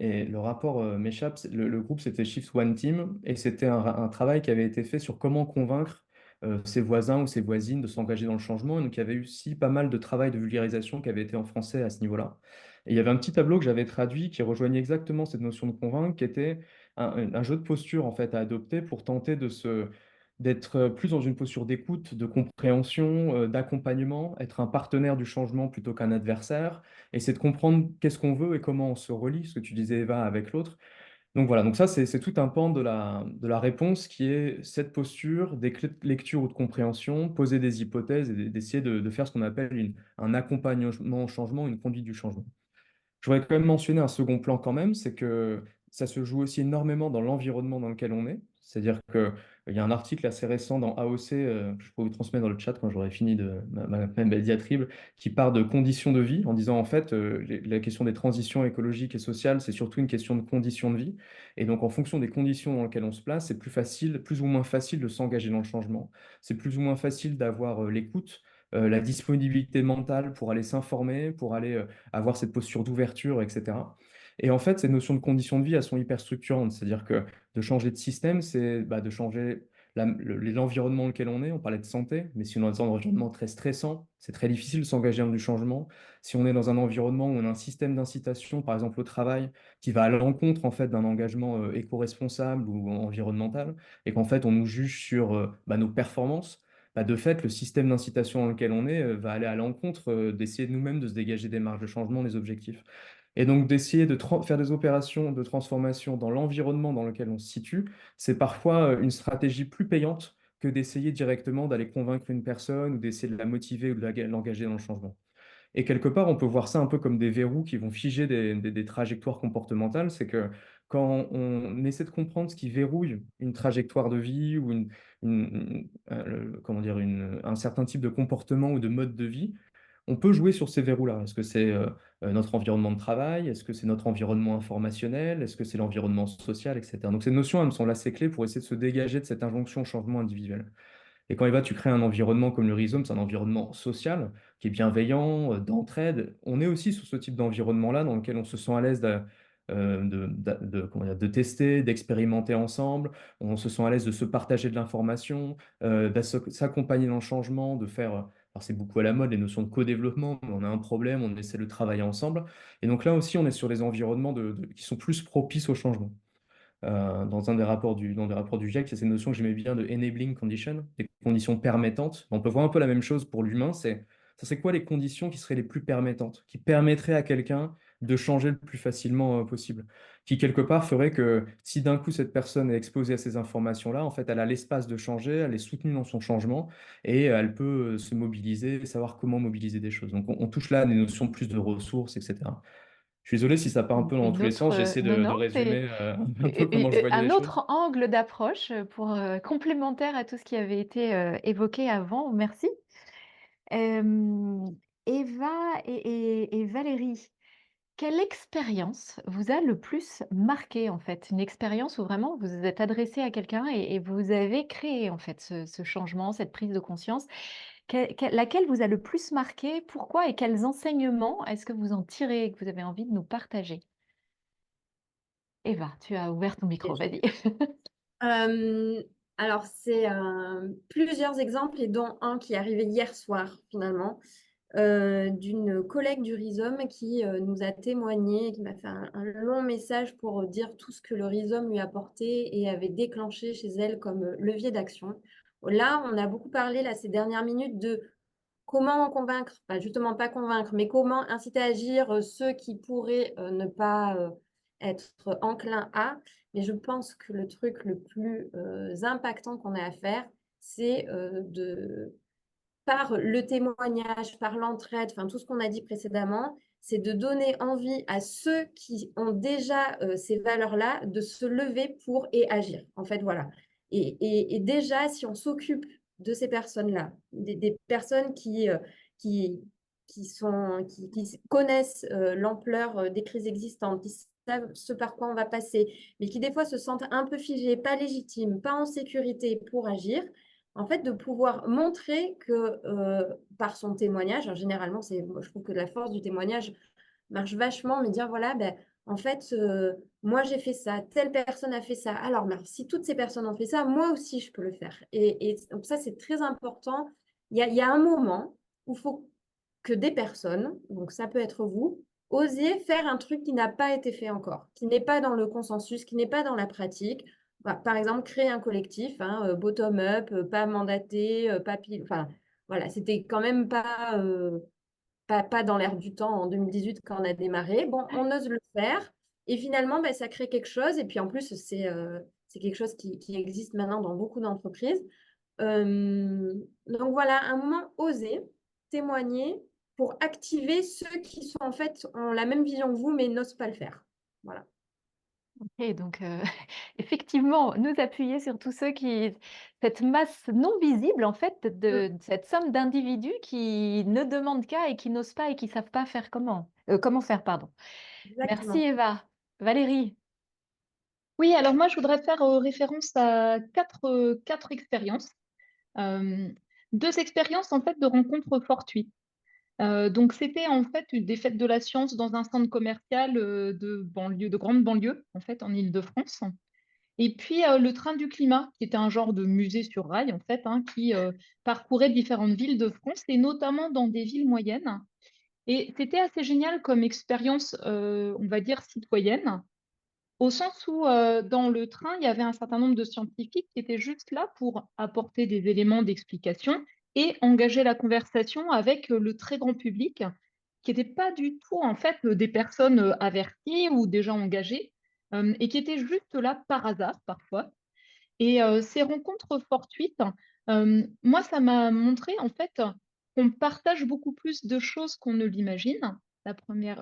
Et le rapport m'échappe. Le groupe, c'était Shift One Team. Et c'était un travail qui avait été fait sur comment convaincre ses voisins ou ses voisines de s'engager dans le changement. Et donc, il y avait aussi pas mal de travail de vulgarisation qui avait été en français à ce niveau-là. Et il y avait un petit tableau que j'avais traduit qui rejoignait exactement cette notion de convaincre, qui était un jeu de posture en fait, à adopter pour tenter d'être plus dans une posture d'écoute, de compréhension, d'accompagnement, être un partenaire du changement plutôt qu'un adversaire, essayer de comprendre qu'est-ce qu'on veut et comment on se relie, ce que tu disais Eva avec l'autre. Donc voilà, donc ça c'est tout un pan de la réponse qui est cette posture, des clés de lecture ou de compréhension, poser des hypothèses et d'essayer de faire ce qu'on appelle un accompagnement au changement, une conduite du changement. Je voudrais quand même mentionner un second plan quand même, c'est que ça se joue aussi énormément dans l'environnement dans lequel on est. C'est-à-dire qu'il y a un article assez récent dans AOC, que je peux vous transmettre dans le chat quand j'aurai fini de ma diatribe, qui parle de conditions de vie, en disant en fait, la question des transitions écologiques et sociales, c'est surtout une question de conditions de vie. Et donc en fonction des conditions dans lesquelles on se place, c'est plus facile, plus ou moins facile de s'engager dans le changement. C'est plus ou moins facile d'avoir l'écoute, la disponibilité mentale pour aller s'informer, pour aller avoir cette posture d'ouverture, etc. Et en fait, ces notions de conditions de vie, elles sont hyper structurantes. C'est-à-dire que de changer de système, c'est de changer l'environnement dans lequel on est. On parlait de santé, mais si on est dans un environnement très stressant, c'est très difficile de s'engager dans du changement. Si on est dans un environnement où on a un système d'incitation, par exemple au travail, qui va à l'encontre en fait d'un engagement éco-responsable ou environnemental, et qu'en fait on nous juge sur nos performances, de fait, le système d'incitation dans lequel on est va aller à l'encontre d'essayer de nous-mêmes de se dégager des marges de changement, des objectifs. Et donc d'essayer de faire des opérations de transformation dans l'environnement dans lequel on se situe, c'est parfois une stratégie plus payante que d'essayer directement d'aller convaincre une personne ou d'essayer de la motiver ou de l'engager dans le changement. Et quelque part, on peut voir ça un peu comme des verrous qui vont figer des trajectoires comportementales. C'est que quand on essaie de comprendre ce qui verrouille une trajectoire de vie ou comment dire, un certain type de comportement ou de mode de vie, on peut jouer sur ces verrous-là. Est-ce que c'est notre environnement de travail? Est-ce que c'est notre environnement informationnel? Est-ce que c'est l'environnement social, etc. Donc ces notions, elles me semblent assez clés pour essayer de se dégager de cette injonction au changement individuel. Et quand Eva, tu crées un environnement comme le Rhizome, c'est un environnement social qui est bienveillant, d'entraide. On est aussi sur ce type d'environnement-là dans lequel on se sent à l'aise comment dire, de tester, d'expérimenter ensemble. On se sent à l'aise de se partager de l'information, s'accompagner dans le changement, de faire. Alors c'est beaucoup à la mode les notions de co-développement, mais on a un problème, on essaie de travailler ensemble. Et donc là aussi, on est sur des environnements qui sont plus propices au changement. Dans des rapports du GIEC, il y a cette notion que j'aimais bien de enabling condition, des conditions permettantes. On peut voir un peu la même chose pour l'humain. Ça serait quoi les conditions qui seraient les plus permettantes, qui permettraient à quelqu'un de changer le plus facilement possible, qui quelque part ferait que si d'un coup cette personne est exposée à ces informations-là, en fait, elle a l'espace de changer, elle est soutenue dans son changement et elle peut se mobiliser, savoir comment mobiliser des choses. Donc on touche là à des notions plus de ressources, etc. Je suis désolé si ça part un peu dans tous Une les sens. autre, J'essaie non, de non, c'est résumer un peu comment je voyais un les choses. autre angle d'approche pour complémentaire à tout ce qui avait été évoqué avant. Merci. Euh, Eva et Valérie, quelle expérience vous a le plus marqué en fait? Une expérience où vraiment vous vous êtes adressé à quelqu'un et vous avez créé en fait ce changement, cette prise de conscience. Laquelle vous a le plus marqué? Pourquoi et quels enseignements est-ce que vous en tirez et que vous avez envie de nous partager? Eva, tu as ouvert ton micro, vas-y. Euh, alors, c'est plusieurs exemples et dont un qui est arrivé hier soir finalement, d'une collègue du Rhizome qui nous a témoigné, qui m'a fait un long message pour dire tout ce que le Rhizome lui a apporté et avait déclenché chez elle comme levier d'action. Là, on a beaucoup parlé là, ces dernières minutes de comment convaincre, enfin, justement pas convaincre, mais comment inciter à agir ceux qui pourraient ne pas être enclins à. Mais je pense que le truc le plus impactant qu'on a à faire, c'est par le témoignage, par l'entraide, enfin tout ce qu'on a dit précédemment, c'est de donner envie à ceux qui ont déjà ces valeurs-là de se lever pour et agir. En fait, voilà. Et déjà, si on s'occupe de ces personnes-là, des personnes qui, qui connaissent l'ampleur des crises existantes, qui savent ce par quoi on va passer, mais qui des fois se sentent un peu figés, pas légitimes, pas en sécurité pour agir, en fait, de pouvoir montrer que par son témoignage, généralement, je trouve que la force du témoignage marche vachement, mais dire voilà, ben, en fait, moi j'ai fait ça, telle personne a fait ça. Alors, ben, si toutes ces personnes ont fait ça, moi aussi je peux le faire. Et donc, ça, c'est très important. Il y a un moment où il faut que des personnes, donc ça peut être vous, osiez faire un truc qui n'a pas été fait encore, qui n'est pas dans le consensus, qui n'est pas dans la pratique. Bah, par exemple, créer un collectif, hein, bottom-up, pas mandaté, pas pile. Enfin, voilà, c'était quand même pas dans l'air du temps en 2018 quand on a démarré. Bon, on ose le faire. Et finalement, bah, ça crée quelque chose. Et puis en plus, c'est quelque chose qui existe maintenant dans beaucoup d'entreprises. Donc voilà, un moment osé témoigner pour activer ceux qui sont en fait ont la même vision que vous, mais n'osent pas le faire. Voilà. Et donc, effectivement, nous appuyer sur tous ceux qui, cette masse non visible, en fait, de cette somme d'individus qui ne demandent qu'à et qui n'osent pas et qui ne savent pas faire comment faire, pardon. Merci Exactement. Eva. Valérie, Oui, alors moi, je voudrais faire référence à quatre expériences. Euh, Deux expériences, en fait, de rencontres fortuites. Donc, c'était en fait des fêtes de la science dans un centre commercial de banlieue, de grande banlieue, en fait, en Île-de-France. Et puis, le train du climat, qui était un genre de musée sur rail, en fait, hein, qui parcourait différentes villes de France et notamment dans des villes moyennes. Et c'était assez génial comme expérience, on va dire, citoyenne, au sens où dans le train, il y avait un certain nombre de scientifiques qui étaient juste là pour apporter des éléments d'explication et engager la conversation avec le très grand public, qui n'étaient pas du tout en fait des personnes averties ou déjà engagées, et qui étaient juste là par hasard parfois. Et ces rencontres fortuites, moi, ça m'a montré en fait qu'on partage beaucoup plus de choses qu'on ne l'imagine,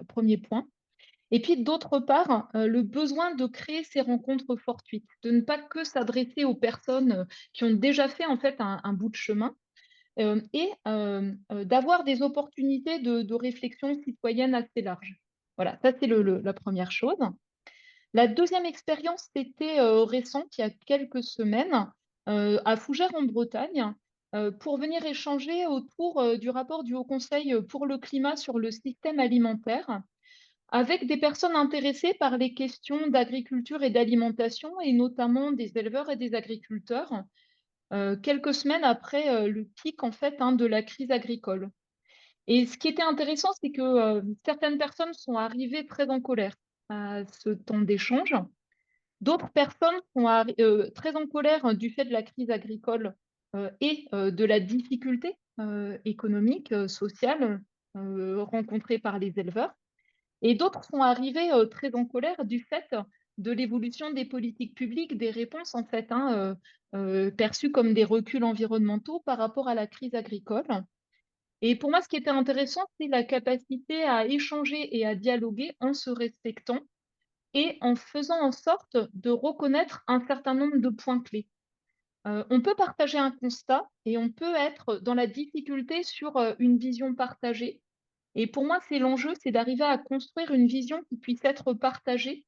premier point. Et puis d'autre part, le besoin de créer ces rencontres fortuites, de ne pas que s'adresser aux personnes qui ont déjà fait en fait un bout de chemin, et d'avoir des opportunités de réflexion citoyenne assez larges. Voilà, ça c'est la première chose. La deuxième expérience, c'était récente, il y a quelques semaines, à Fougères en Bretagne, pour venir échanger autour du rapport du Haut Conseil pour le climat sur le système alimentaire, avec des personnes intéressées par les questions d'agriculture et d'alimentation, et notamment des éleveurs et des agriculteurs, quelques semaines après le pic en fait, hein, de la crise agricole. Et ce qui était intéressant, c'est que certaines personnes sont arrivées très en colère à ce temps d'échange. D'autres personnes sont très en colère du fait de la crise agricole et de la difficulté économique, sociale rencontrée par les éleveurs. Et d'autres sont arrivés très en colère du fait de l'évolution des politiques publiques, des réponses en fait, hein, perçues comme des reculs environnementaux par rapport à la crise agricole. Et pour moi, ce qui était intéressant, c'est la capacité à échanger et à dialoguer en se respectant et en faisant en sorte de reconnaître un certain nombre de points clés. On peut partager un constat et on peut être dans la difficulté sur une vision partagée. Et pour moi, c'est l'enjeu, c'est d'arriver à construire une vision qui puisse être partagée.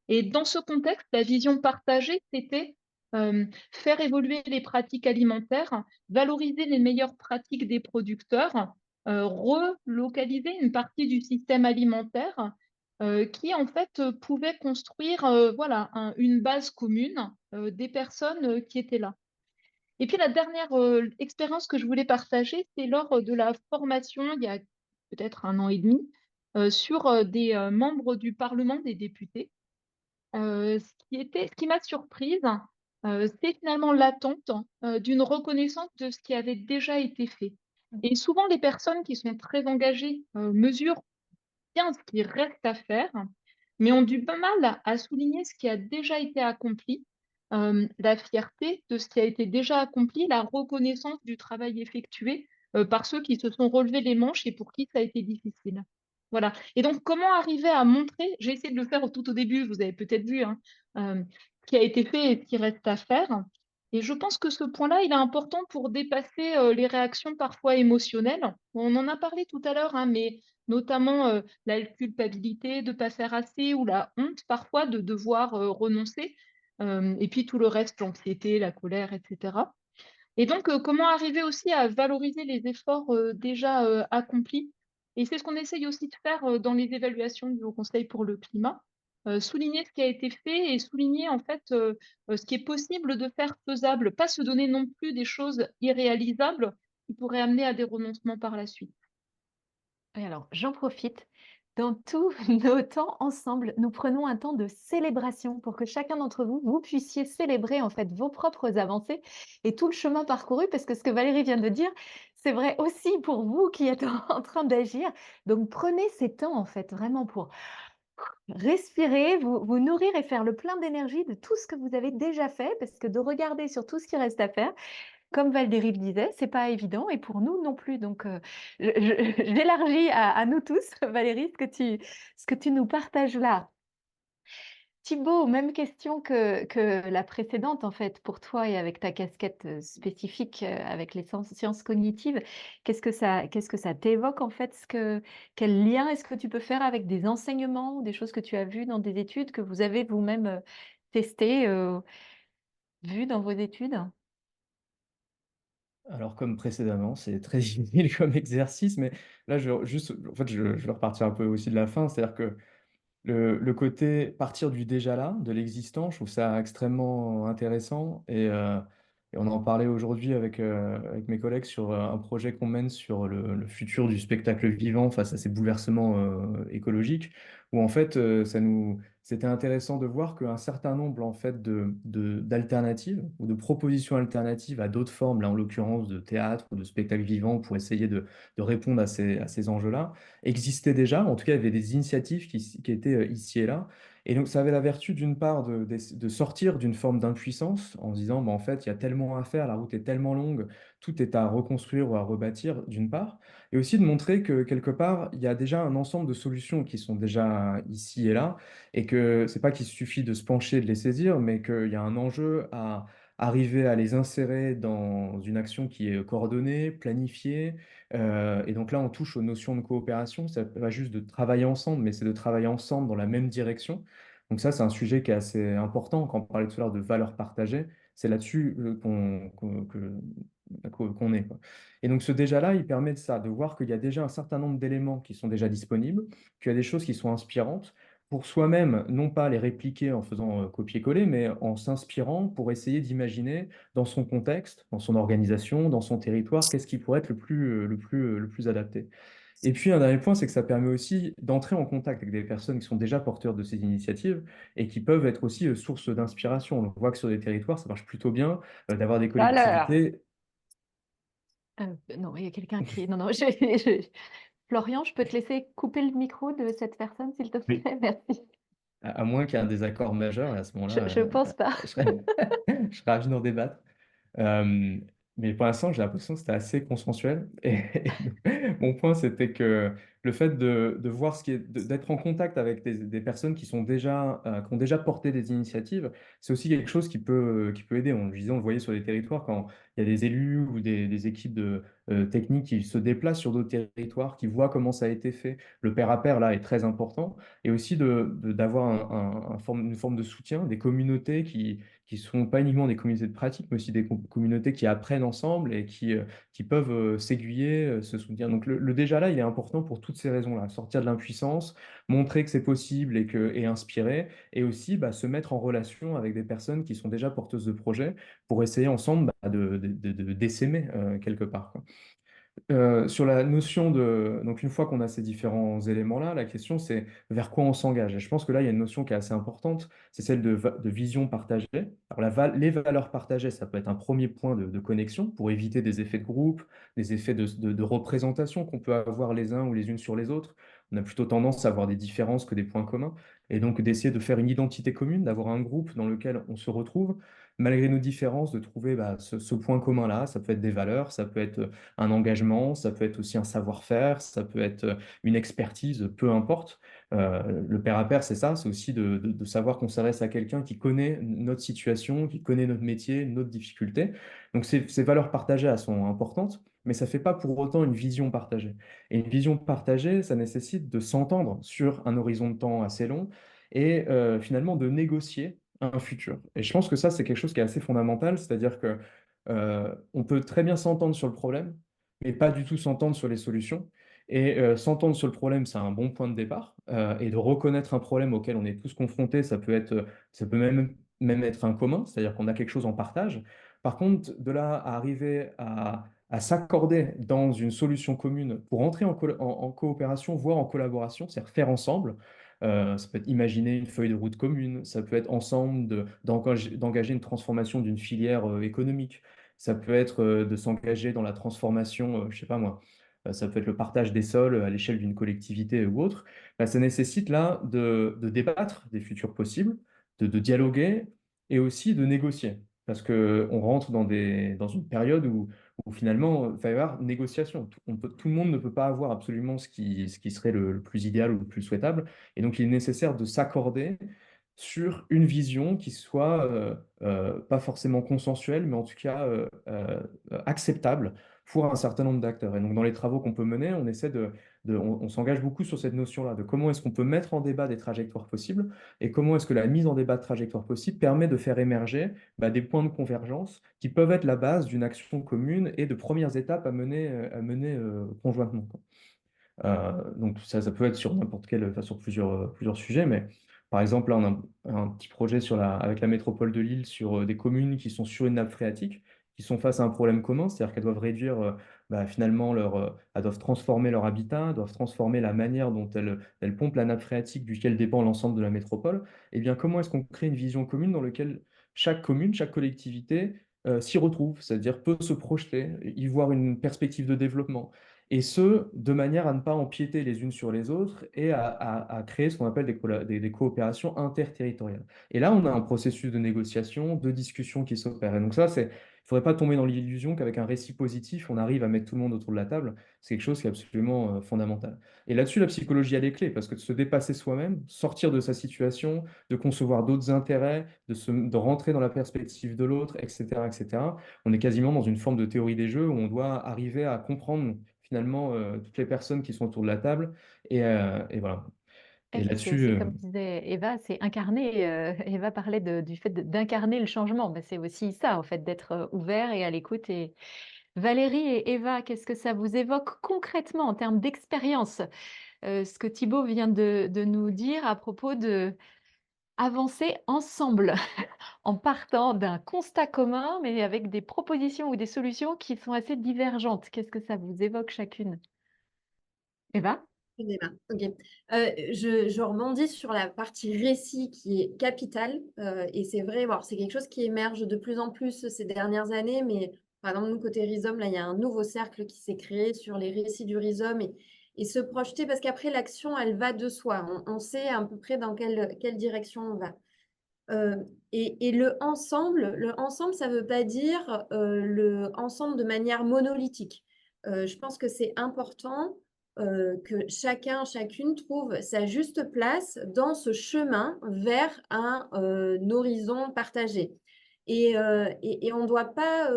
Et dans ce contexte, la vision partagée, c'était faire évoluer les pratiques alimentaires, valoriser les meilleures pratiques des producteurs, relocaliser une partie du système alimentaire qui, en fait, pouvait construire voilà, une base commune des personnes qui étaient là. Et puis la dernière expérience que je voulais partager, c'est lors de la formation, il y a peut-être 1 an et demi, sur des membres du Parlement des députés. Ce qui m'a surprise, c'est finalement l'attente d'une reconnaissance de ce qui avait déjà été fait. Et souvent, les personnes qui sont très engagées mesurent bien ce qui reste à faire, mais ont du mal à souligner ce qui a déjà été accompli, la fierté de ce qui a été déjà accompli, la reconnaissance du travail effectué par ceux qui se sont relevés les manches et pour qui ça a été difficile. Voilà. Et donc, comment arriver à montrer, j'ai essayé de le faire tout au début, vous avez peut-être vu, hein, ce qui a été fait et ce qui reste à faire. Et je pense que ce point-là, il est important pour dépasser les réactions parfois émotionnelles. On en a parlé tout à l'heure, hein, mais notamment la culpabilité de ne pas faire assez ou la honte parfois de devoir renoncer, et puis tout le reste, l'anxiété, la colère, etc. Et donc, comment arriver aussi à valoriser les efforts déjà accomplis? Et c'est ce qu'on essaye aussi de faire dans les évaluations du Haut Conseil pour le climat, souligner ce qui a été fait et souligner en fait ce qui est possible de faire faisable, pas se donner non plus des choses irréalisables qui pourraient amener à des renoncements par la suite. Et alors, j'en profite. Dans tous nos temps ensemble, nous prenons un temps de célébration pour que chacun d'entre vous, vous puissiez célébrer en fait vos propres avancées et tout le chemin parcouru, parce que ce que Valérie vient de dire, c'est vrai aussi pour vous qui êtes en train d'agir. Donc, prenez ces temps en fait vraiment pour respirer, vous nourrir et faire le plein d'énergie de tout ce que vous avez déjà fait, parce que de regarder sur tout ce qui reste à faire, comme Valérie le disait, c'est pas évident et pour nous non plus. Donc, j'élargis à nous tous, Valérie, ce que tu nous partages là. Thibaut, même question que la précédente, en fait, pour toi et avec ta casquette spécifique avec les sciences cognitives. Qu'est-ce que ça t'évoque, en fait? Quel lien est-ce que tu peux faire avec des enseignements ou des choses que tu as vues dans des études que vous avez vous-même testées, vues dans vos études? Alors, comme précédemment, c'est très difficile comme exercice, mais là, en fait, je vais repartir un peu aussi de la fin, c'est-à-dire que le côté partir du déjà là, de l'existant, je trouve ça extrêmement intéressant. Et on en parlait aujourd'hui avec mes collègues sur un projet qu'on mène sur le futur du spectacle vivant face à ces bouleversements écologiques, où en fait, c'était intéressant de voir qu'un certain nombre en fait, d'alternatives ou de propositions alternatives à d'autres formes, là en l'occurrence de théâtre ou de spectacle vivant, pour essayer de répondre à ces enjeux-là existait déjà. En tout cas, il y avait des initiatives qui étaient ici et là. Et donc, ça avait la vertu, d'une part, de sortir d'une forme d'impuissance en se disant, bah, en fait, il y a tellement à faire, la route est tellement longue, tout est à reconstruire ou à rebâtir, d'une part, et aussi de montrer que, quelque part, il y a déjà un ensemble de solutions qui sont déjà ici et là, et que c'est pas qu'il suffit de se pencher, de les saisir, mais qu'il y a un enjeu à arriver à les insérer dans une action qui est coordonnée, planifiée. Et donc là, on touche aux notions de coopération. C'est pas juste de travailler ensemble, mais c'est de travailler ensemble dans la même direction. Donc ça, c'est un sujet qui est assez important. Quand on parlait tout à l'heure de valeurs partagées, c'est là-dessus qu'on est, quoi. Et donc ce déjà-là, il permet de ça, de voir qu'il y a déjà un certain nombre d'éléments qui sont déjà disponibles, qu'il y a des choses qui sont inspirantes, pour soi-même, non pas les répliquer en faisant copier-coller, mais en s'inspirant pour essayer d'imaginer dans son contexte, dans son organisation, dans son territoire, qu'est-ce qui pourrait être le plus adapté. Et puis, un dernier point, c'est que ça permet aussi d'entrer en contact avec des personnes qui sont déjà porteurs de ces initiatives et qui peuvent être aussi source d'inspiration. On voit que sur des territoires, ça marche plutôt bien d'avoir des Alors, collectivités. non, il y a quelqu'un qui... Non, non, Florian, je peux te laisser couper le micro de cette personne, s'il te Oui. plaît? Merci. À moins qu'il y ait un désaccord majeur, et à ce moment-là, Je pense pas. je serais, je serais ravi d'en débattre. Euh, mais pour l'instant, j'ai l'impression que c'était assez consensuel. Et mon point, c'était que le fait de voir d'être en contact avec des personnes qui sont déjà, qui ont déjà porté des initiatives, c'est aussi quelque chose qui peut aider. On le disait, on le voyait sur les territoires quand il y a des élus ou des équipes techniques qui se déplacent sur d'autres territoires, qui voient comment ça a été fait. Le pair à pair, là, est très important. Et aussi d'avoir une forme de soutien, des communautés qui sont pas uniquement des communautés de pratique, mais aussi des communautés qui apprennent ensemble et qui peuvent s'aiguiller, se soutenir. Donc le déjà là, il est important pour toutes ces raisons-là. Sortir de l'impuissance, montrer que c'est possible et inspirer, et aussi se mettre en relation avec des personnes qui sont déjà porteuses de projets pour essayer ensemble d'essaimer quelque part, quoi. Sur la notion de... Donc une fois qu'on a ces différents éléments-là, la question c'est vers quoi on s'engage. Et je pense que là, il y a une notion qui est assez importante, c'est celle de vision partagée. Alors les valeurs partagées, ça peut être un premier point de connexion pour éviter des effets de groupe, des effets de représentation qu'on peut avoir les uns ou les unes sur les autres. On a plutôt tendance à avoir des différences que des points communs. Et donc d'essayer de faire une identité commune, d'avoir un groupe dans lequel on se retrouve, malgré nos différences, de trouver ce point commun-là. Ça peut être des valeurs, ça peut être un engagement, ça peut être aussi un savoir-faire, ça peut être une expertise, peu importe. Le pair à pair, c'est ça, c'est aussi de savoir qu'on s'adresse à quelqu'un qui connaît notre situation, qui connaît notre métier, notre difficulté. Donc ces valeurs partagées, elles sont importantes, mais ça ne fait pas pour autant une vision partagée. Et une vision partagée, ça nécessite de s'entendre sur un horizon de temps assez long et finalement de négocier un futur. Et je pense que ça, c'est quelque chose qui est assez fondamental, c'est-à-dire que on peut très bien s'entendre sur le problème, mais pas du tout s'entendre sur les solutions. Et s'entendre sur le problème, c'est un bon point de départ. Et de reconnaître un problème auquel on est tous confrontés, ça peut même être un commun, c'est-à-dire qu'on a quelque chose en partage. Par contre, de là à arriver à s'accorder dans une solution commune pour entrer en coopération, voire en collaboration, c'est-à-dire faire ensemble. Ça peut être imaginer une feuille de route commune, ça peut être ensemble d'engager une transformation d'une filière économique, ça peut être de s'engager dans la transformation, je sais pas moi, ça peut être le partage des sols à l'échelle d'une collectivité ou autre. Ça nécessite là de débattre des futurs possibles, de dialoguer et aussi de négocier. Parce qu'on rentre dans une période où finalement, il va y avoir négociation. Tout le monde ne peut pas avoir absolument ce qui serait le plus idéal ou le plus souhaitable. Et donc, il est nécessaire de s'accorder sur une vision qui soit pas forcément consensuelle, mais en tout cas acceptable pour un certain nombre d'acteurs. Et donc, dans les travaux qu'on peut mener, on essaie on s'engage beaucoup sur cette notion-là, de comment est-ce qu'on peut mettre en débat des trajectoires possibles et comment est-ce que la mise en débat de trajectoires possibles permet de faire émerger des points de convergence qui peuvent être la base d'une action commune et de premières étapes à mener conjointement, quoi. Donc ça peut être sur n'importe quel, enfin, sur plusieurs sujets, mais par exemple, là, on a un petit projet avec la métropole de Lille sur des communes qui sont sur une nappe phréatique, qui sont face à un problème commun, c'est-à-dire qu'elles doivent réduire, finalement, elles doivent transformer leur habitat, doivent transformer la manière dont elles pompent la nappe phréatique duquel dépend l'ensemble de la métropole. Et bien, comment est-ce qu'on crée une vision commune dans laquelle chaque commune, chaque collectivité s'y retrouve, c'est-à-dire peut se projeter, y voir une perspective de développement. et ce, de manière à ne pas empiéter les unes sur les autres et à créer ce qu'on appelle des coopérations interterritoriales. Et là, on a un processus de négociation, de discussion qui s'opère. Et donc ça, il ne faudrait pas tomber dans l'illusion qu'avec un récit positif, on arrive à mettre tout le monde autour de la table. C'est quelque chose qui est absolument fondamental. Et là-dessus, la psychologie a les clés, parce que de se dépasser soi-même, sortir de sa situation, de concevoir d'autres intérêts, de rentrer dans la perspective de l'autre, etc., etc., on est quasiment dans une forme de théorie des jeux où on doit arriver à comprendre finalement toutes les personnes qui sont autour de la table. Et voilà. Et Et puis c'est là-dessus, aussi, comme disait Eva, c'est incarner. Eva parlait du fait d'incarner le changement. Ben, c'est aussi ça, en fait, d'être ouvert et à l'écoute. Et Valérie et Eva, qu'est-ce que ça vous évoque concrètement en termes d'expérience? Ce que Thibaut vient de nous dire à propos de avancer ensemble, en partant d'un constat commun, mais avec des propositions ou des solutions qui sont assez divergentes. Qu'est-ce que ça vous évoque chacune? Eva? Cinéma, ok. Je rebondis sur la partie récit qui est capitale. Et c'est vrai, bon, c'est quelque chose qui émerge de plus en plus ces dernières années. Mais par exemple, nous, côté Rhizome, là, il y a un nouveau cercle qui s'est créé sur les récits du Rhizome et se projeter parce qu'après, l'action, elle va de soi. On sait à peu près dans quelle direction on va. Et le ensemble, ça ne veut pas dire le ensemble de manière monolithique. Je pense que c'est important que chacun, chacune trouve sa juste place dans ce chemin vers un horizon partagé. Et on ne doit pas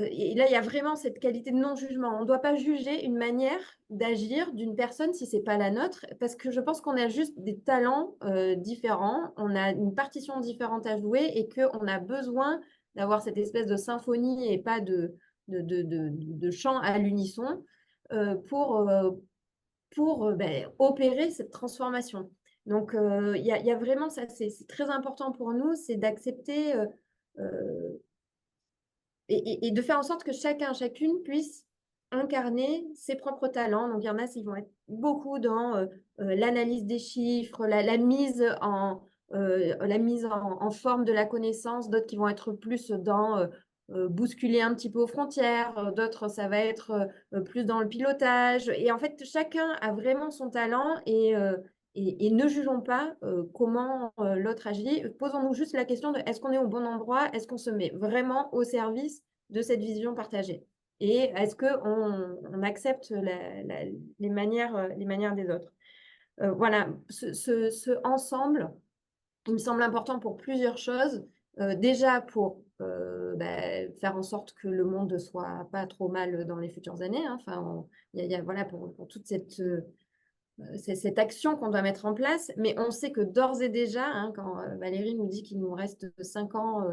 et là, il y a vraiment cette qualité de non-jugement. On ne doit pas juger une manière d'agir d'une personne si ce n'est pas la nôtre, parce que je pense qu'on a juste des talents différents, on a une partition différente à jouer et qu'on a besoin d'avoir cette espèce de symphonie et pas de chant à l'unisson pour opérer cette transformation. Donc, il y a vraiment ça, c'est très important pour nous, c'est d'accepter et de faire en sorte que chacun, chacune puisse incarner ses propres talents. Donc, il y en a qui vont être beaucoup dans l'analyse des chiffres, la mise en forme de la connaissance, d'autres qui vont être plus dans bousculer un petit peu aux frontières, d'autres, ça va être plus dans le pilotage. Et en fait, chacun a vraiment son talent et ne jugeons pas comment l'autre agit. Posons-nous juste la question de est-ce qu'on est au bon endroit? Est-ce qu'on se met vraiment au service de cette vision partagée? Et est-ce qu'on accepte les manières des autres? Voilà, ce ensemble, il me semble important pour plusieurs choses. Déjà pour faire en sorte que le monde ne soit pas trop mal dans les futures années. Hein. Enfin, voilà, pour toute cette action qu'on doit mettre en place, mais on sait que d'ores et déjà, hein, quand Valérie nous dit qu'il nous reste 5 ans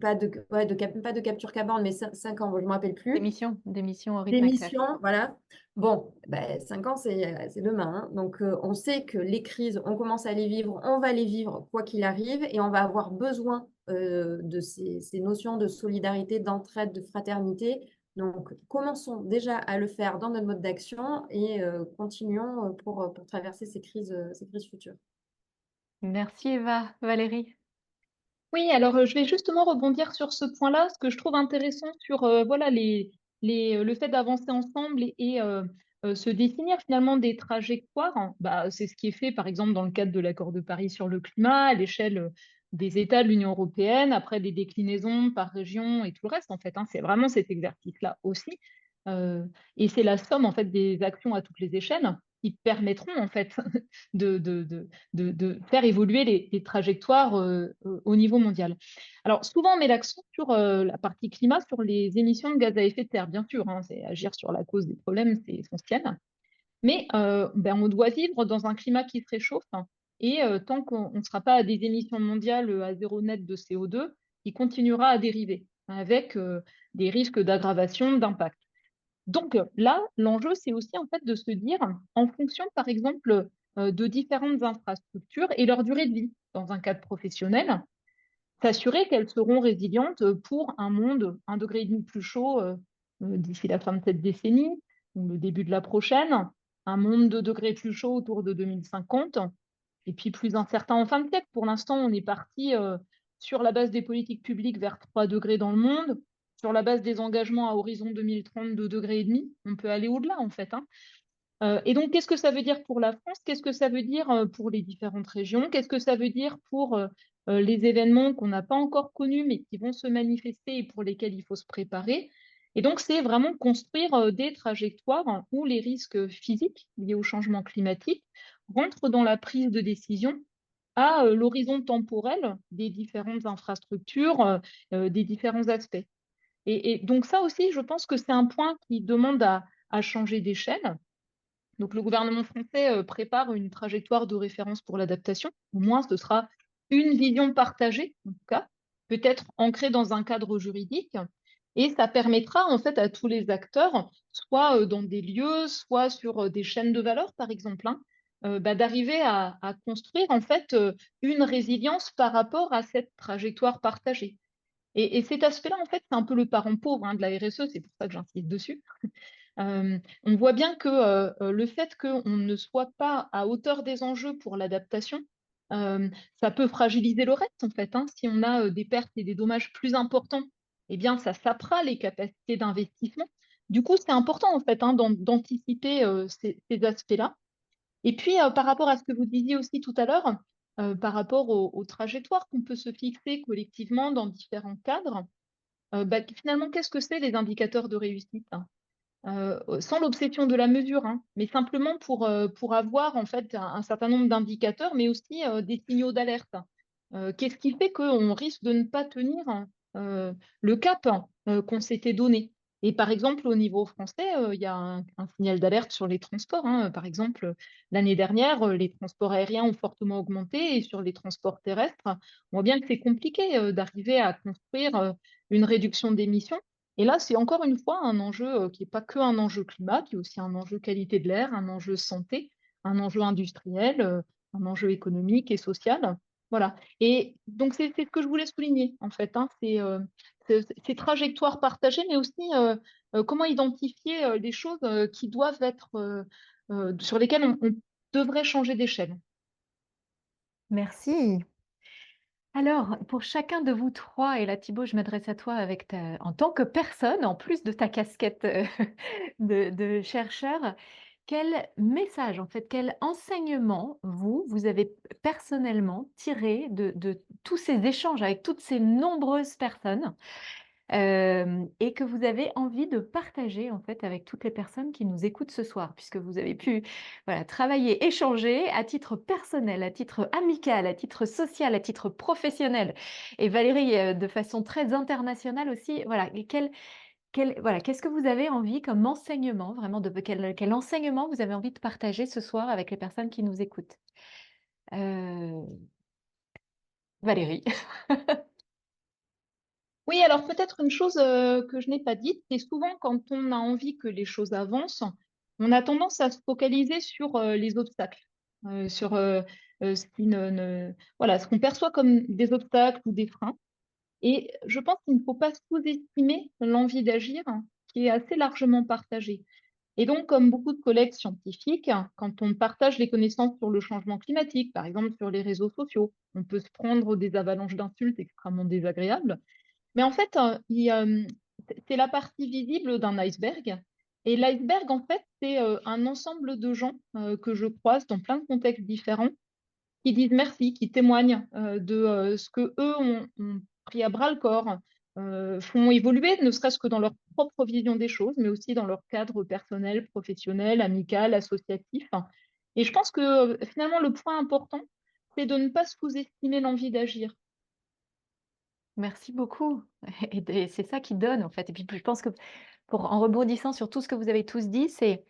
pas de capture carbone, mais 5 ans, je ne me rappelle plus. D'émissions au rythme accéléré. D'émissions, voilà. Bon, 5 ans, c'est demain. Hein. Donc, on sait que les crises, on commence à les vivre, on va les vivre quoi qu'il arrive, et on va avoir besoin de ces notions de solidarité, d'entraide, de fraternité. Donc, commençons déjà à le faire dans notre mode d'action et continuons pour traverser ces crises futures. Merci Eva. Valérie? Oui, alors je vais justement rebondir sur ce point-là, ce que je trouve intéressant sur voilà, le fait d'avancer ensemble et se définir finalement des trajectoires. Hein. Bah, c'est ce qui est fait par exemple dans le cadre de l'accord de Paris sur le climat, à l'échelle des États de l'Union européenne, après des déclinaisons par région et tout le reste en fait. Hein. C'est vraiment cet exercice-là aussi. Et c'est la somme en fait des actions à toutes les échelles qui permettront en fait de faire évoluer les trajectoires au niveau mondial. Alors souvent on met l'accent sur la partie climat, sur les émissions de gaz à effet de serre, bien sûr, hein, c'est agir sur la cause des problèmes, c'est essentiel. Mais on doit vivre dans un climat qui se réchauffe hein, et tant qu'on ne sera pas à des émissions mondiales à zéro net de CO2, il continuera à dériver avec des risques d'aggravation, d'impact. Donc là, l'enjeu, c'est aussi en fait de se dire, en fonction, par exemple, de différentes infrastructures et leur durée de vie dans un cadre professionnel, s'assurer qu'elles seront résilientes pour un monde 1,5 degré plus chaud d'ici la fin de cette décennie ou le début de la prochaine, un monde 2 degrés plus chaud autour de 2050, et puis plus incertain en fin de siècle. Pour l'instant, on est parti sur la base des politiques publiques vers 3 degrés dans le monde, sur la base des engagements à horizon 2030 2,5 degrés. On peut aller au-delà, en fait, hein. Et donc, qu'est-ce que ça veut dire pour la France? Qu'est-ce que ça veut dire pour les différentes régions? Qu'est-ce que ça veut dire pour les événements qu'on n'a pas encore connus, mais qui vont se manifester et pour lesquels il faut se préparer? Et donc, c'est vraiment construire des trajectoires où les risques physiques liés au changement climatique rentrent dans la prise de décision à l'horizon temporel des différentes infrastructures, des différents aspects. Et donc, ça aussi, je pense que c'est un point qui demande à changer d'échelle. Donc, le gouvernement français prépare une trajectoire de référence pour l'adaptation. Au moins, ce sera une vision partagée, en tout cas, peut-être ancrée dans un cadre juridique. Et ça permettra, en fait, à tous les acteurs, soit dans des lieux, soit sur des chaînes de valeur, par exemple, hein, d'arriver à construire, en fait, une résilience par rapport à cette trajectoire partagée. Et cet aspect-là, en fait, c'est un peu le parent pauvre hein, de la RSE, c'est pour ça que j'insiste dessus. On voit bien que le fait qu'on ne soit pas à hauteur des enjeux pour l'adaptation, ça peut fragiliser le reste en fait, hein. Si on a des pertes et des dommages plus importants, eh bien ça sapera les capacités d'investissement. Du coup, c'est important en fait hein, d'anticiper ces aspects-là. Et puis par rapport à ce que vous disiez aussi tout à l'heure, par rapport aux trajectoires qu'on peut se fixer collectivement dans différents cadres, finalement, qu'est-ce que c'est les indicateurs de réussite, hein? Sans l'obsession de la mesure, hein, mais simplement pour avoir en fait un certain nombre d'indicateurs, mais aussi des signaux d'alerte. Qu'est-ce qui fait qu'on risque de ne pas tenir le cap qu'on s'était donné? Et par exemple, au niveau français, il y a un signal d'alerte sur les transports, hein. Par exemple, l'année dernière, les transports aériens ont fortement augmenté et sur les transports terrestres, on voit bien que c'est compliqué d'arriver à construire une réduction d'émissions. Et là, c'est encore une fois un enjeu qui n'est pas que un enjeu climat, qui est aussi un enjeu qualité de l'air, un enjeu santé, un enjeu industriel, un enjeu économique et social. Voilà. Et donc, c'est ce que je voulais souligner, en fait, hein, ces trajectoires partagées, mais aussi comment identifier les choses qui doivent être, sur lesquelles on devrait changer d'échelle. Merci. Alors, pour chacun de vous 3, et là, Thibaut, je m'adresse à toi en tant que personne, en plus de ta casquette de chercheur, quel message, en fait, quel enseignement vous avez personnellement tiré de tous ces échanges avec toutes ces nombreuses personnes et que vous avez envie de partager, en fait, avec toutes les personnes qui nous écoutent ce soir, puisque vous avez pu voilà, travailler, échanger à titre personnel, à titre amical, à titre social, à titre professionnel. Et Valérie, de façon très internationale aussi. Voilà, voilà, qu'est-ce que vous avez envie comme enseignement, vraiment, quel enseignement vous avez envie de partager ce soir avec les personnes qui nous écoutent? Euh, Valérie. Oui, alors peut-être une chose que je n'ai pas dite, c'est souvent quand on a envie que les choses avancent, on a tendance à se focaliser sur les obstacles, sur voilà, ce qu'on perçoit comme des obstacles ou des freins. Et je pense qu'il ne faut pas sous-estimer l'envie d'agir qui est assez largement partagée. Et donc, comme beaucoup de collègues scientifiques, quand on partage les connaissances sur le changement climatique, par exemple sur les réseaux sociaux, on peut se prendre des avalanches d'insultes extrêmement désagréables. Mais en fait, c'est la partie visible d'un iceberg. Et l'iceberg, en fait, c'est un ensemble de gens que je croise dans plein de contextes différents qui disent merci, qui témoignent de ce que eux ont pris à bras le corps, font évoluer, ne serait-ce que dans leur propre vision des choses, mais aussi dans leur cadre personnel, professionnel, amical, associatif. Et je pense que finalement, le point important, c'est de ne pas sous-estimer l'envie d'agir. Merci beaucoup. Et c'est ça qui donne, en fait. Et puis, je pense que en rebondissant sur tout ce que vous avez tous dit, c'est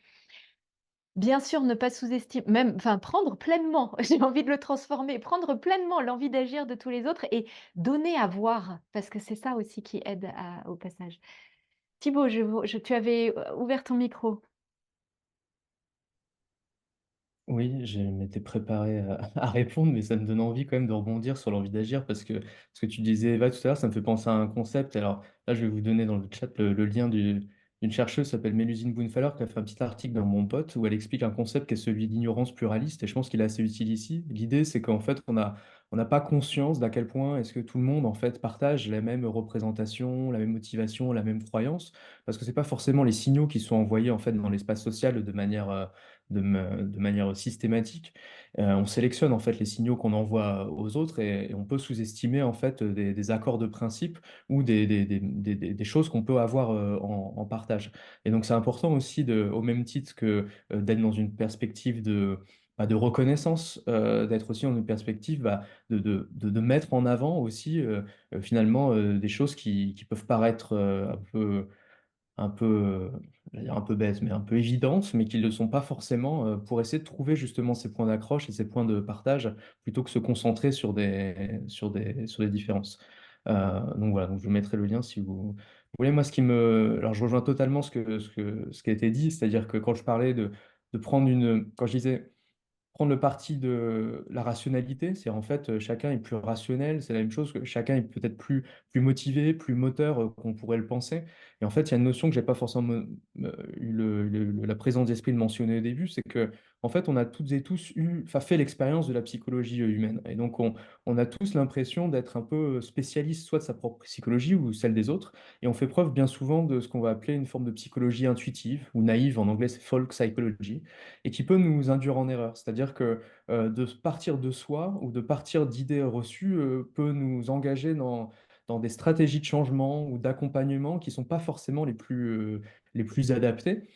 bien sûr ne pas sous-estimer, même, enfin, prendre pleinement, j'ai envie de le transformer, prendre pleinement l'envie d'agir de tous les autres et donner à voir, parce que c'est ça aussi qui aide au passage. Thibaut, tu avais ouvert ton micro. Oui, je m'étais préparé à répondre, mais ça me donne envie quand même de rebondir sur l'envie d'agir parce que ce que tu disais, Eva, tout à l'heure, ça me fait penser à un concept. Alors là, je vais vous donner dans le chat le lien d'une chercheuse qui s'appelle Mélusine Bounfaleur qui a fait un petit article dans Mon Pote où elle explique un concept qui est celui d'ignorance pluraliste et je pense qu'il est assez utile ici. L'idée, c'est qu'en fait, on a on n'a pas conscience d'à quel point est-ce que tout le monde en fait partage la même représentation, la même motivation, la même croyance, parce que c'est pas forcément les signaux qui sont envoyés en fait dans l'espace social de manière systématique. On sélectionne en fait les signaux qu'on envoie aux autres et on peut sous-estimer en fait des accords de principe ou des choses qu'on peut avoir en partage. Et donc c'est important aussi au même titre que d'être dans une perspective de reconnaissance, d'être aussi dans une perspective de mettre en avant aussi finalement des choses qui peuvent paraître j'allais dire un peu bêtes, mais un peu évidentes, mais qui ne le sont pas forcément, pour essayer de trouver justement ces points d'accroche et ces points de partage, plutôt que se concentrer sur des différences. Donc voilà, donc je vous mettrai le lien si vous voulez. Moi, alors je rejoins totalement ce qui a été dit, c'est-à-dire que quand je parlais de prendre quand je disais prendre le parti de la rationalité, c'est en fait chacun est plus rationnel, c'est la même chose que chacun est peut-être plus motivé, plus moteur qu'on pourrait le penser. Et en fait, il y a une notion que j'ai pas forcément eu la présence d'esprit de mentionner au début, c'est que en fait, on a toutes et tous enfin, fait l'expérience de la psychologie humaine. Et donc, on a tous l'impression d'être un peu spécialiste soit de sa propre psychologie ou celle des autres. Et on fait preuve bien souvent de ce qu'on va appeler une forme de psychologie intuitive ou naïve, en anglais c'est folk psychology, et qui peut nous induire en erreur. C'est-à-dire que de partir de soi ou de partir d'idées reçues peut nous engager dans des stratégies de changement ou d'accompagnement qui ne sont pas forcément les plus adaptées.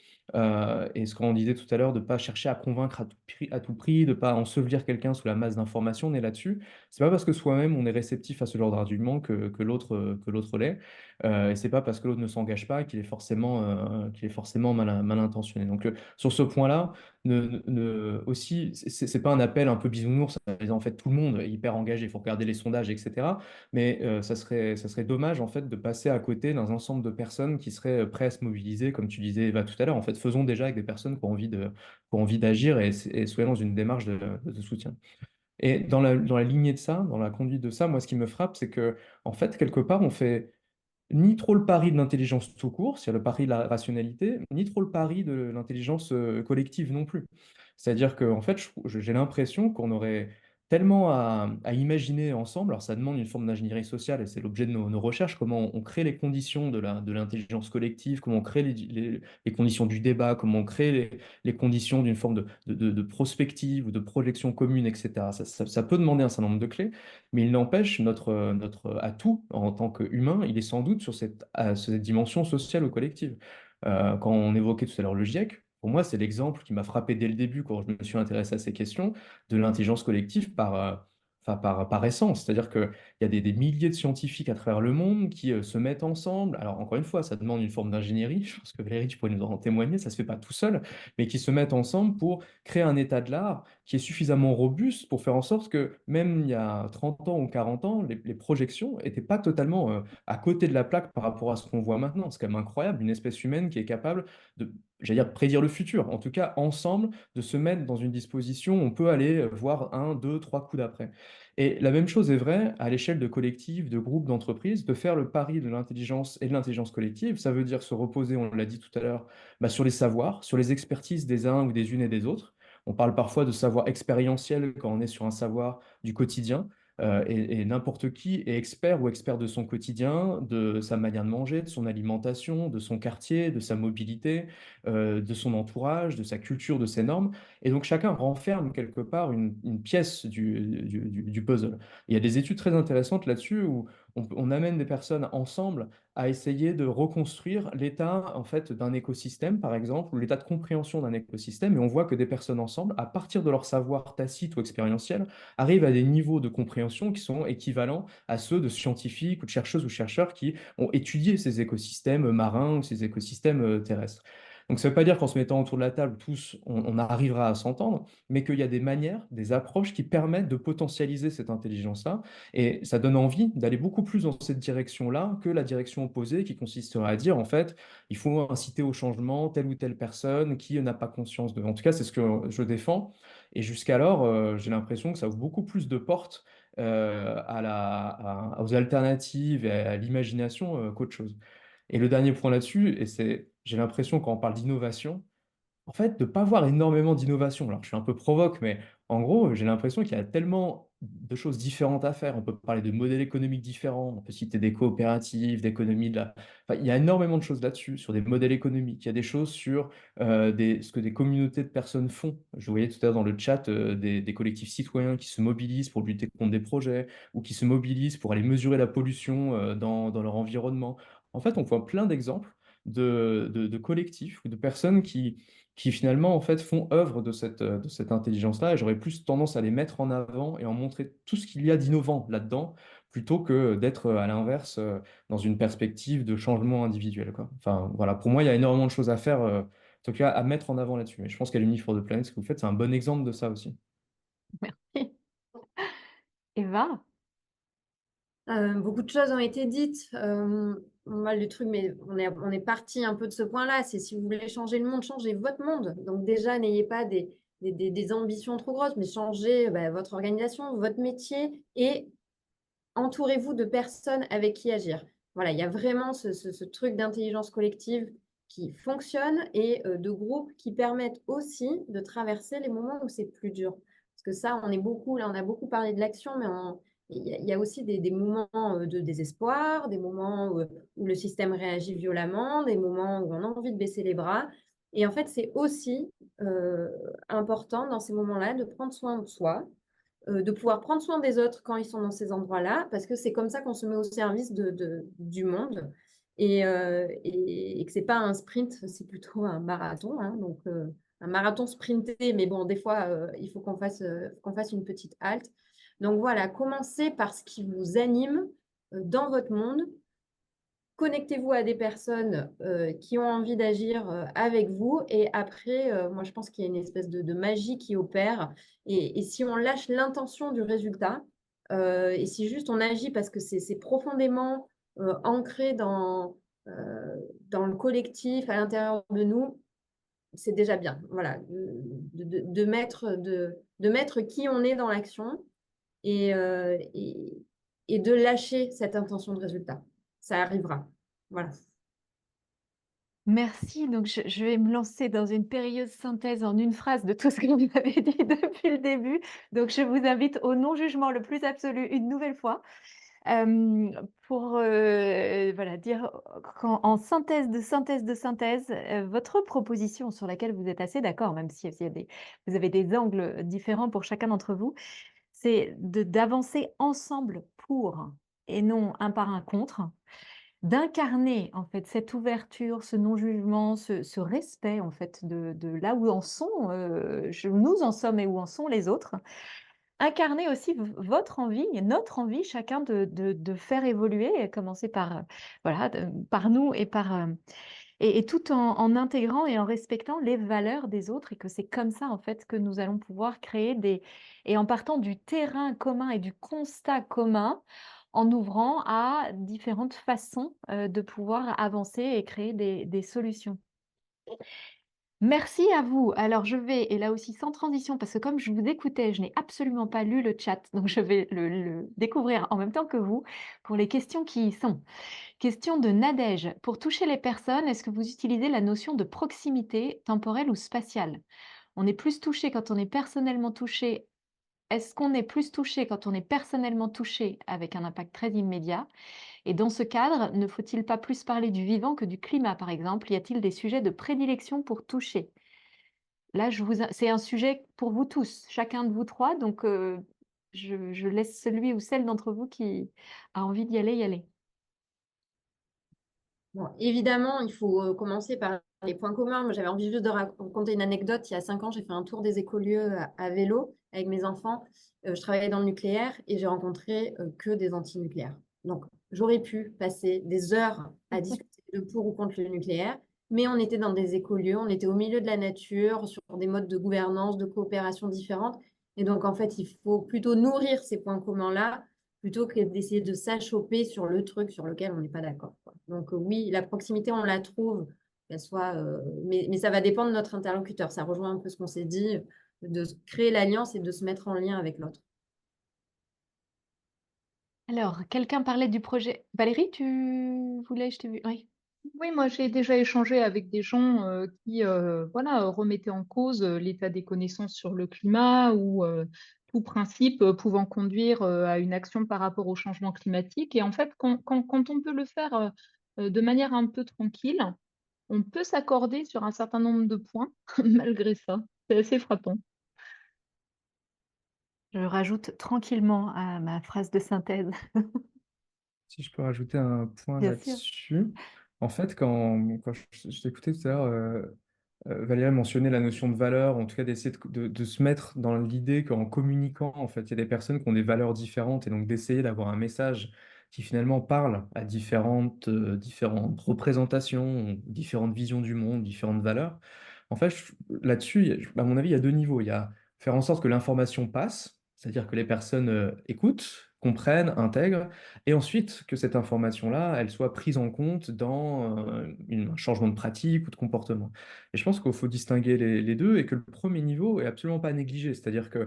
Et ce qu'on disait tout à l'heure, de ne pas chercher à convaincre à tout prix, de ne pas ensevelir quelqu'un sous la masse d'informations, on est là-dessus. C'est pas parce que soi-même on est réceptif à ce genre d'argument que l'autre l'est. Et c'est pas parce que l'autre ne s'engage pas qu'il est forcément mal intentionné. Donc sur ce point-là, aussi, c'est pas un appel un peu bisounours, en fait tout le monde est hyper engagé, il faut regarder les sondages, etc. Mais ça serait dommage en fait de passer à côté d'un ensemble de personnes qui seraient prêtes à se mobiliser, comme tu disais Eva tout à l'heure. En fait, faisons déjà avec des personnes qui ont envie d'agir et soyons dans une démarche de soutien. Et dans la lignée de ça, dans la conduite de ça, moi ce qui me frappe, c'est que en fait quelque part on fait ni trop le pari de l'intelligence tout court, c'est-à-dire le pari de la rationalité, ni trop le pari de l'intelligence collective non plus. C'est-à-dire que, en fait, j'ai l'impression qu'on aurait tellement à imaginer ensemble, alors ça demande une forme d'ingénierie sociale et c'est l'objet de nos recherches, comment on crée les conditions de l'intelligence collective, comment on crée les conditions du débat, comment on crée les conditions d'une forme de prospective ou de projection commune, etc. Ça peut demander un certain nombre de clés. Mais il n'empêche, notre atout en tant qu'humain, il est sans doute sur cette dimension sociale ou collective. Quand on évoquait tout à l'heure le GIEC, pour moi, c'est l'exemple qui m'a frappé dès le début quand je me suis intéressé à ces questions de l'intelligence collective enfin, par essence. C'est-à-dire qu'il y a des milliers de scientifiques à travers le monde qui se mettent ensemble. Alors, encore une fois, ça demande une forme d'ingénierie. Je pense que Valérie, tu pourrais nous en témoigner, ça ne se fait pas tout seul, mais qui se mettent ensemble pour créer un état de l'art qui est suffisamment robuste pour faire en sorte que même il y a 30 ans ou 40 ans, les projections n'étaient pas totalement à côté de la plaque par rapport à ce qu'on voit maintenant. C'est quand même incroyable, une espèce humaine qui est capable de, j'allais dire, prédire le futur. En tout cas, ensemble, de se mettre dans une disposition où on peut aller voir un, deux, trois coups d'après. Et la même chose est vraie à l'échelle de collectifs, de groupes, d'entreprises, de faire le pari de l'intelligence et de l'intelligence collective. Ça veut dire se reposer, on l'a dit tout à l'heure, sur les savoirs, sur les expertises des uns ou des unes et des autres. On parle parfois de savoir expérientiel quand on est sur un savoir du quotidien. Et n'importe qui est expert ou expert de son quotidien, de sa manière de manger, de son alimentation, de son quartier, de sa mobilité, de son entourage, de sa culture, de ses normes. Et donc chacun renferme quelque part une pièce du puzzle. Il y a des études très intéressantes là-dessus où on amène des personnes ensemble à essayer de reconstruire l'état en fait d'un écosystème, par exemple, ou l'état de compréhension d'un écosystème, et on voit que des personnes ensemble, à partir de leur savoir tacite ou expérientiel, arrivent à des niveaux de compréhension qui sont équivalents à ceux de scientifiques ou de chercheuses ou chercheurs qui ont étudié ces écosystèmes marins ou ces écosystèmes terrestres. Donc ça ne veut pas dire qu'en se mettant autour de la table, tous, on arrivera à s'entendre, mais qu'il y a des manières, des approches qui permettent de potentialiser cette intelligence-là. Et ça donne envie d'aller beaucoup plus dans cette direction-là que la direction opposée qui consisterait à dire, en fait, il faut inciter au changement telle ou telle personne qui n'a pas conscience de. En tout cas, c'est ce que je défends. Et jusqu'alors, j'ai l'impression que ça ouvre beaucoup plus de portes aux alternatives et à l'imagination qu'autre chose. Et le dernier point là-dessus, j'ai l'impression quand on parle d'innovation, en fait, de ne pas voir énormément d'innovation. Alors, je suis un peu provoque, mais en gros, j'ai l'impression qu'il y a tellement de choses différentes à faire. On peut parler de modèles économiques différents, on peut citer des coopératives, d'économie de la... Enfin, il y a énormément de choses là-dessus, sur des modèles économiques. Il y a des choses sur ce que des communautés de personnes font. Je voyais tout à l'heure dans le chat des collectifs citoyens qui se mobilisent pour lutter contre des projets ou qui se mobilisent pour aller mesurer la pollution dans leur environnement. En fait, on voit plein d'exemples de collectifs ou de personnes qui finalement en fait font œuvre de cette intelligence-là, et j'aurais plus tendance à les mettre en avant et en montrer tout ce qu'il y a d'innovant là-dedans, plutôt que d'être à l'inverse dans une perspective de changement individuel, quoi. Enfin voilà, pour moi il y a énormément de choses à faire, en tout cas à mettre en avant là-dessus. Et je pense qu'à l'Uni for the Planet, ce que vous faites, c'est un bon exemple de ça aussi. Merci. Eva? Beaucoup de choses ont été dites. Moi, le truc, mais on est parti un peu de ce point-là. C'est si vous voulez changer le monde, changez votre monde. Donc déjà, n'ayez pas des ambitions trop grosses, mais changez votre organisation, votre métier et entourez-vous de personnes avec qui agir. Voilà, il y a vraiment ce truc d'intelligence collective qui fonctionne et de groupes qui permettent aussi de traverser les moments où c'est plus dur. Parce que ça, on a beaucoup parlé de l'action, mais il y a aussi des moments de désespoir, des moments où le système réagit violemment, des moments où on a envie de baisser les bras. Et en fait, c'est aussi important dans ces moments-là de prendre soin de soi, de pouvoir prendre soin des autres quand ils sont dans ces endroits-là, parce que c'est comme ça qu'on se met au service du monde et que ce n'est pas un sprint, c'est plutôt un marathon. Hein, donc, un marathon sprinté, mais bon, des fois, il faut qu'on fasse une petite halte. Donc voilà, commencez par ce qui vous anime dans votre monde. Connectez-vous à des personnes qui ont envie d'agir avec vous. Et après, moi, je pense qu'il y a une espèce de magie qui opère. Et si on lâche l'intention du résultat, et si juste on agit parce que c'est profondément ancré dans le collectif, à l'intérieur de nous, c'est déjà bien. Voilà, de mettre qui on est dans l'action et, et de lâcher cette intention de résultat. Ça arrivera. Voilà. Merci. Donc, je vais me lancer dans une périlleuse synthèse en une phrase de tout ce que vous avez dit depuis le début. Donc, je vous invite au non-jugement le plus absolu une nouvelle fois pour voilà, dire en synthèse de synthèse de synthèse, votre proposition sur laquelle vous êtes assez d'accord, même si vous avez des angles différents pour chacun d'entre vous, c'est d'avancer ensemble pour et non un par un contre, d'incarner en fait cette ouverture, ce non-jugement, ce respect en fait de là où nous en sommes et où en sont les autres. Incarner aussi votre envie et notre envie, chacun de faire évoluer, et commencer par, voilà, par nous et tout en intégrant et en respectant les valeurs des autres, et que c'est comme ça en fait que nous allons pouvoir créer et en partant du terrain commun et du constat commun, en ouvrant à différentes façons de pouvoir avancer et créer des solutions. Merci à vous. Alors, je vais, et là aussi sans transition, parce que comme je vous écoutais, je n'ai absolument pas lu le chat, donc je vais le découvrir en même temps que vous pour les questions qui y sont. Question de Nadège. Pour toucher les personnes, est-ce que vous utilisez la notion de proximité temporelle ou spatiale? On est plus touché quand on est personnellement touché. Est-ce qu'on est plus touché quand on est personnellement touché avec un impact très immédiat? Et dans ce cadre, ne faut-il pas plus parler du vivant que du climat, par exemple? Y a-t-il des sujets de prédilection pour toucher? Là, c'est un sujet pour vous tous, chacun de vous trois, donc je laisse celui ou celle d'entre vous qui a envie d'y aller, y aller. Bon, évidemment, il faut commencer par les points communs. Moi, j'avais envie juste de raconter une anecdote. Il y a 5 ans, j'ai fait un tour des écolieux à vélo avec mes enfants. Je travaillais dans le nucléaire et j'ai rencontré que des anti-nucléaires. Donc, j'aurais pu passer des heures à discuter de pour ou contre le nucléaire, mais on était dans des écolieux, on était au milieu de la nature, sur des modes de gouvernance, de coopération différentes. Et donc, en fait, il faut plutôt nourrir ces points communs-là plutôt que d'essayer de s'achoper sur le truc sur lequel on n'est pas d'accord, quoi. Donc oui, la proximité, on la trouve, qu'elle soit, mais ça va dépendre de notre interlocuteur. Ça rejoint un peu ce qu'on s'est dit, de créer l'alliance et de se mettre en lien avec l'autre. Alors, quelqu'un parlait du projet. Valérie, tu voulais, je t'ai vu. Oui. Oui, moi j'ai déjà échangé avec des gens qui voilà, remettaient en cause l'état des connaissances sur le climat ou tout principe pouvant conduire à une action par rapport au changement climatique. Et en fait, quand on peut le faire de manière un peu tranquille, on peut s'accorder sur un certain nombre de points malgré ça. C'est assez frappant. Je rajoute tranquillement à ma phrase de synthèse. Si je peux rajouter un point Bien sûr. là-dessus, en fait, quand je t'écoutais tout à l'heure, Valérie mentionnait la notion de valeur, en tout cas d'essayer de se mettre dans l'idée qu'en communiquant, en fait, il y a des personnes qui ont des valeurs différentes et donc d'essayer d'avoir un message qui finalement parle à différentes représentations, différentes visions du monde, différentes valeurs. En fait, là-dessus, à mon avis, il y a deux niveaux. Il y a faire en sorte que l'information passe, c'est-à-dire que les personnes écoutent, comprennent, intègrent, et ensuite que cette information-là, elle soit prise en compte dans un changement de pratique ou de comportement. Et je pense qu'il faut distinguer les deux et que le premier niveau est absolument pas négligé. C'est-à-dire que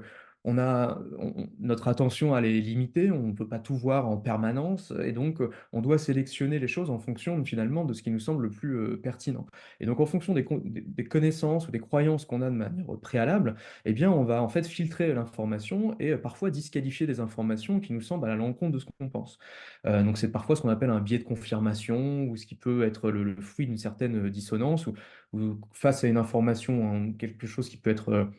notre attention, elle est limitée, on ne peut pas tout voir en permanence et donc on doit sélectionner les choses en fonction finalement de ce qui nous semble le plus pertinent. Et donc en fonction des connaissances ou des croyances qu'on a de manière préalable, eh bien on va en fait filtrer l'information et parfois disqualifier des informations qui nous semblent à l'encontre de ce qu'on pense. Donc c'est parfois ce qu'on appelle un biais de confirmation ou ce qui peut être le fruit d'une certaine dissonance ou face à une information, hein, quelque chose qui peut être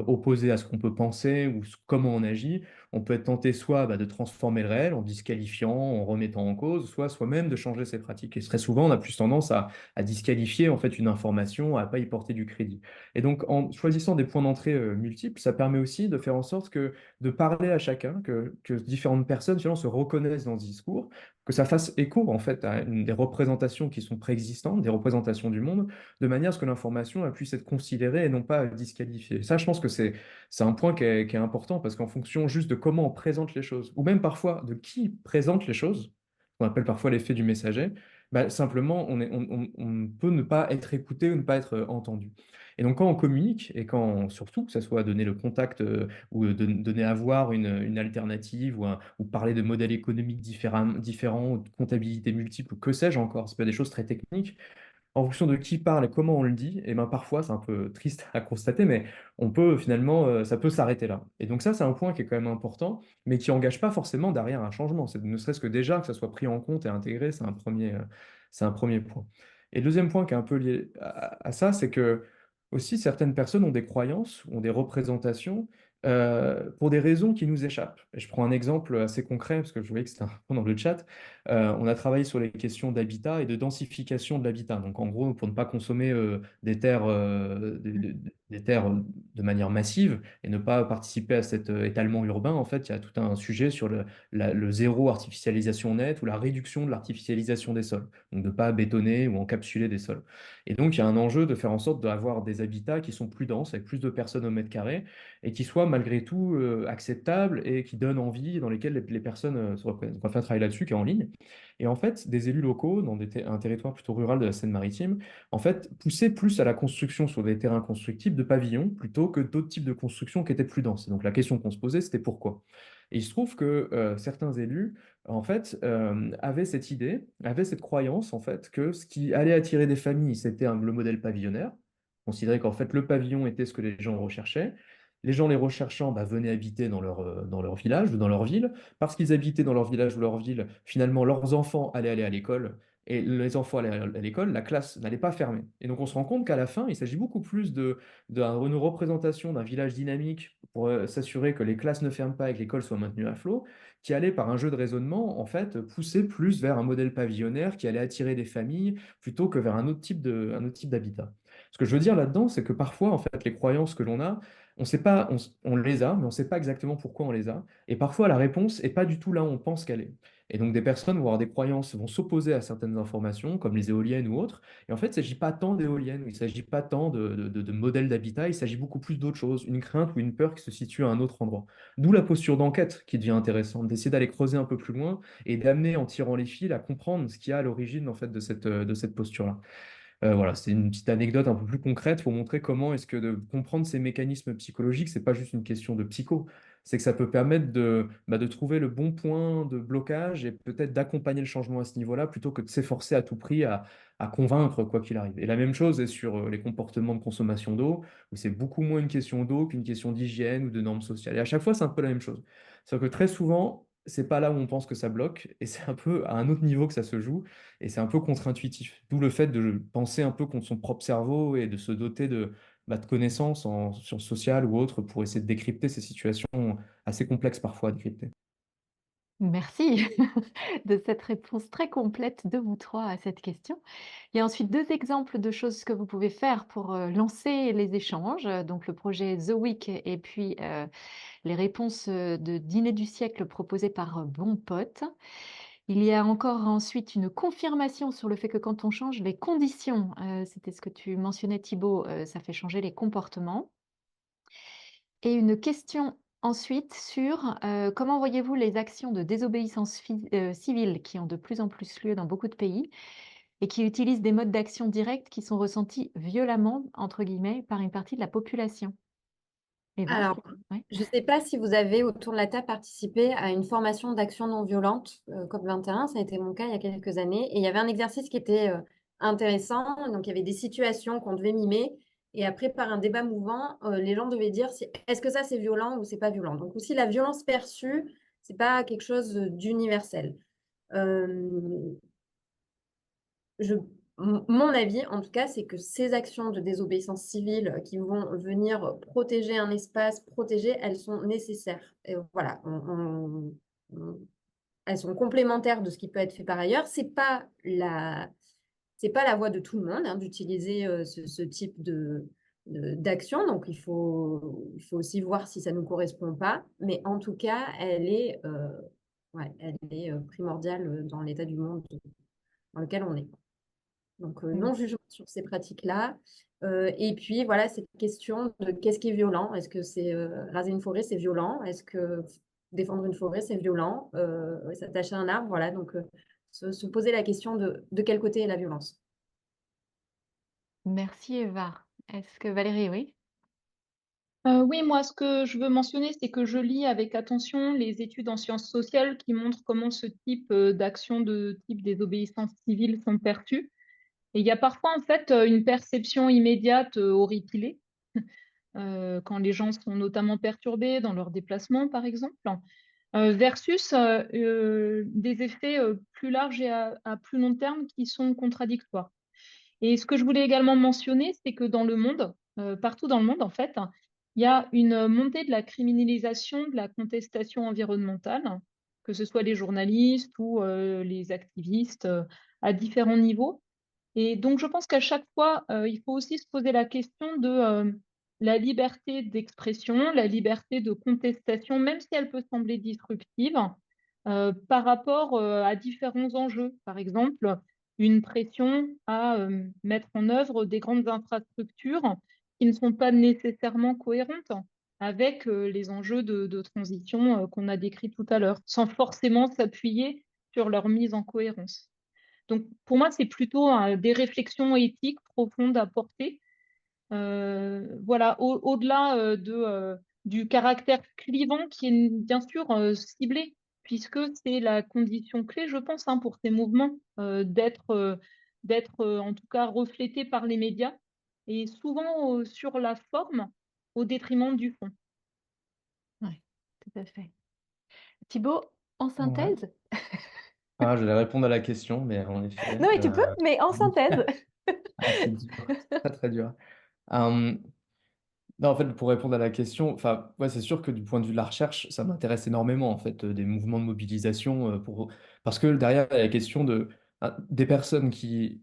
opposé à ce qu'on peut penser ou comment on agit, on peut être tenté soit de transformer le réel en disqualifiant, en remettant en cause, soit soi-même de changer ses pratiques. Et très souvent, on a plus tendance à disqualifier en fait une information, à pas y porter du crédit. Et donc, en choisissant des points d'entrée multiples, ça permet aussi de faire en sorte que de parler à chacun, que différentes personnes finalement se reconnaissent dans ce discours, que ça fasse écho en fait à des représentations qui sont préexistantes, des représentations du monde, de manière à ce que l'information elle, puisse être considérée et non pas disqualifiée. Ça, je pense que c'est un point qui est important parce qu'en fonction juste de comment on présente les choses, ou même parfois de qui présente les choses, qu'on appelle parfois l'effet du messager, simplement on peut ne pas être écouté ou ne pas être entendu. Et donc quand on communique, et quand surtout que ce soit donner le contact ou donner à voir une alternative ou parler de modèles économiques différents ou de comptabilité multiple ou que sais-je encore, c'est pas des choses très techniques, en fonction de qui parle et comment on le dit, et ben parfois, c'est un peu triste à constater, mais on peut finalement, ça peut s'arrêter là. Et donc ça, c'est un point qui est quand même important, mais qui engage pas forcément derrière un changement. C'est ne serait-ce que déjà que ça soit pris en compte et intégré, c'est un premier point. Et le deuxième point qui est un peu lié à ça, c'est que aussi certaines personnes ont des croyances, ont des représentations pour des raisons qui nous échappent. Et je prends un exemple assez concret, parce que je voyais que c'était un point dans le chat. On a travaillé sur les questions d'habitat et de densification de l'habitat. Donc, en gros, pour ne pas consommer des terres de manière massive et ne pas participer à cet étalement urbain, en fait, il y a tout un sujet sur le zéro artificialisation nette ou la réduction de l'artificialisation des sols. Donc, de ne pas bétonner ou encapsuler des sols. Et donc, il y a un enjeu de faire en sorte d'avoir des habitats qui sont plus denses, avec plus de personnes au mètre carré, et qui soient malgré tout acceptables et qui donnent envie, dans lesquels les personnes se reconnaissent. Donc, on va faire un travail là-dessus qui est en ligne. Et en fait, des élus locaux dans un territoire plutôt rural de la Seine-Maritime, en fait, poussaient plus à la construction sur des terrains constructibles de pavillons plutôt que d'autres types de constructions qui étaient plus denses. Et donc la question qu'on se posait, c'était pourquoi? Et il se trouve que certains élus, en fait, avaient cette idée, avaient cette croyance, en fait, que ce qui allait attirer des familles, c'était le modèle pavillonnaire. Considérer qu'en fait, le pavillon était ce que les gens recherchaient. Les gens les recherchant venaient habiter dans leur village ou dans leur ville. Parce qu'ils habitaient dans leur village ou leur ville, finalement, leurs enfants allaient aller à l'école. Et les enfants allaient à l'école, la classe n'allait pas fermer. Et donc on se rend compte qu'à la fin, il s'agit beaucoup plus d'une représentation d'un village dynamique pour s'assurer que les classes ne ferment pas et que l'école soit maintenue à flot, qui allait par un jeu de raisonnement, en fait, pousser plus vers un modèle pavillonnaire qui allait attirer des familles plutôt que vers un autre type d'habitat. Ce que je veux dire là-dedans, c'est que parfois, en fait, les croyances que l'on a, on sait pas, on les a, mais on ne sait pas exactement pourquoi on les a. Et parfois, la réponse n'est pas du tout là où on pense qu'elle est. Et donc, des personnes vont avoir des croyances, vont s'opposer à certaines informations, comme les éoliennes ou autres. Et en fait, il ne s'agit pas tant d'éoliennes, il ne s'agit pas tant de modèles d'habitat, il s'agit beaucoup plus d'autre chose, une crainte ou une peur qui se situe à un autre endroit. D'où la posture d'enquête qui devient intéressante, d'essayer d'aller creuser un peu plus loin et d'amener, en tirant les fils, à comprendre ce qu'il y a à l'origine en fait, de cette posture-là. Voilà, c'est une petite anecdote un peu plus concrète pour montrer comment est-ce que de comprendre ces mécanismes psychologiques, c'est pas juste une question de psycho, c'est que ça peut permettre de trouver le bon point de blocage et peut-être d'accompagner le changement à ce niveau-là plutôt que de s'efforcer à tout prix à convaincre quoi qu'il arrive. Et la même chose est sur les comportements de consommation d'eau, où c'est beaucoup moins une question d'eau qu'une question d'hygiène ou de normes sociales. Et à chaque fois, c'est un peu la même chose. C'est-à-dire que très souvent, c'est pas là où on pense que ça bloque, et c'est un peu à un autre niveau que ça se joue. Et c'est un peu contre-intuitif. D'où le fait de penser un peu contre son propre cerveau et de se doter de connaissances en sciences sociales ou autres pour essayer de décrypter ces situations assez complexes parfois à décrypter. Merci de cette réponse très complète de vous trois à cette question. Il y a ensuite deux exemples de choses que vous pouvez faire pour lancer les échanges. Donc le projet The Week et puis les réponses de dîner du siècle proposées par Bon Pote. Il y a encore ensuite une confirmation sur le fait que quand on change les conditions, c'était ce que tu mentionnais Thibaut, ça fait changer les comportements. Et une question ensuite sur comment voyez-vous les actions de désobéissance civile qui ont de plus en plus lieu dans beaucoup de pays et qui utilisent des modes d'action directs qui sont ressentis violemment, entre guillemets, par une partie de la population. Eva, Alors, ouais. je ne sais pas si vous avez autour de la table participé à une formation d'action non violente, COP21, ça a été mon cas il y a quelques années, et il y avait un exercice qui était intéressant, donc il y avait des situations qu'on devait mimer, et après par un débat mouvant, les gens devaient dire si, est-ce que ça c'est violent ou c'est pas violent. Donc aussi la violence perçue, c'est pas quelque chose d'universel. Euh, je, mon avis, en tout cas, c'est que ces actions de désobéissance civile qui vont venir protéger un espace protégé, elles sont nécessaires. Et voilà, elles sont complémentaires de ce qui peut être fait par ailleurs. C'est pas la voie de tout le monde hein, d'utiliser ce type d'action. Donc, il faut aussi voir si ça nous correspond pas. Mais en tout cas, elle est primordiale dans l'état du monde dans lequel on est. Donc, Mm. non-jugement sur ces pratiques-là. Et puis, voilà, cette question de qu'est-ce qui est violent? Est-ce que c'est raser une forêt, c'est violent? Est-ce que défendre une forêt, c'est violent? S'attacher à un arbre, voilà. Donc, se poser la question de quel côté est la violence. Merci Eva. Est-ce que Valérie, oui? Oui, moi, ce que je veux mentionner, c'est que je lis avec attention les études en sciences sociales qui montrent comment ce type d'actions de type désobéissance civile sont perçues. Et il y a parfois, en fait, une perception immédiate horripilée, quand les gens sont notamment perturbés dans leurs déplacements, par exemple, versus des effets plus larges et à plus long terme qui sont contradictoires. Et ce que je voulais également mentionner, c'est que dans le monde, partout dans le monde, en fait, il y a une montée de la criminalisation de la contestation environnementale, que ce soit les journalistes ou les activistes à différents niveaux. Et donc, je pense qu'à chaque fois, il faut aussi se poser la question de la liberté d'expression, la liberté de contestation, même si elle peut sembler disruptive, par rapport à différents enjeux. Par exemple, une pression à mettre en œuvre des grandes infrastructures qui ne sont pas nécessairement cohérentes avec les enjeux de transition qu'on a décrits tout à l'heure, sans forcément s'appuyer sur leur mise en cohérence. Donc, pour moi, c'est plutôt des réflexions éthiques profondes à porter. Voilà, au-delà du caractère clivant qui est bien sûr ciblé, puisque c'est la condition clé, je pense, hein, pour ces mouvements, d'être en tout cas reflétés par les médias, et souvent sur la forme au détriment du fond. Oui, tout à fait. Thibaut, en Ouais. synthèse? Ah, je vais répondre à la question, mais en effet, Non, mais tu peux, mais en synthèse. c'est dur, c'est très très dur. Euh, Non, en fait, pour répondre à la question, enfin, ouais, c'est sûr que du point de vue de la recherche, ça m'intéresse énormément, en fait, des mouvements de mobilisation, parce que derrière, il y a la question des personnes qui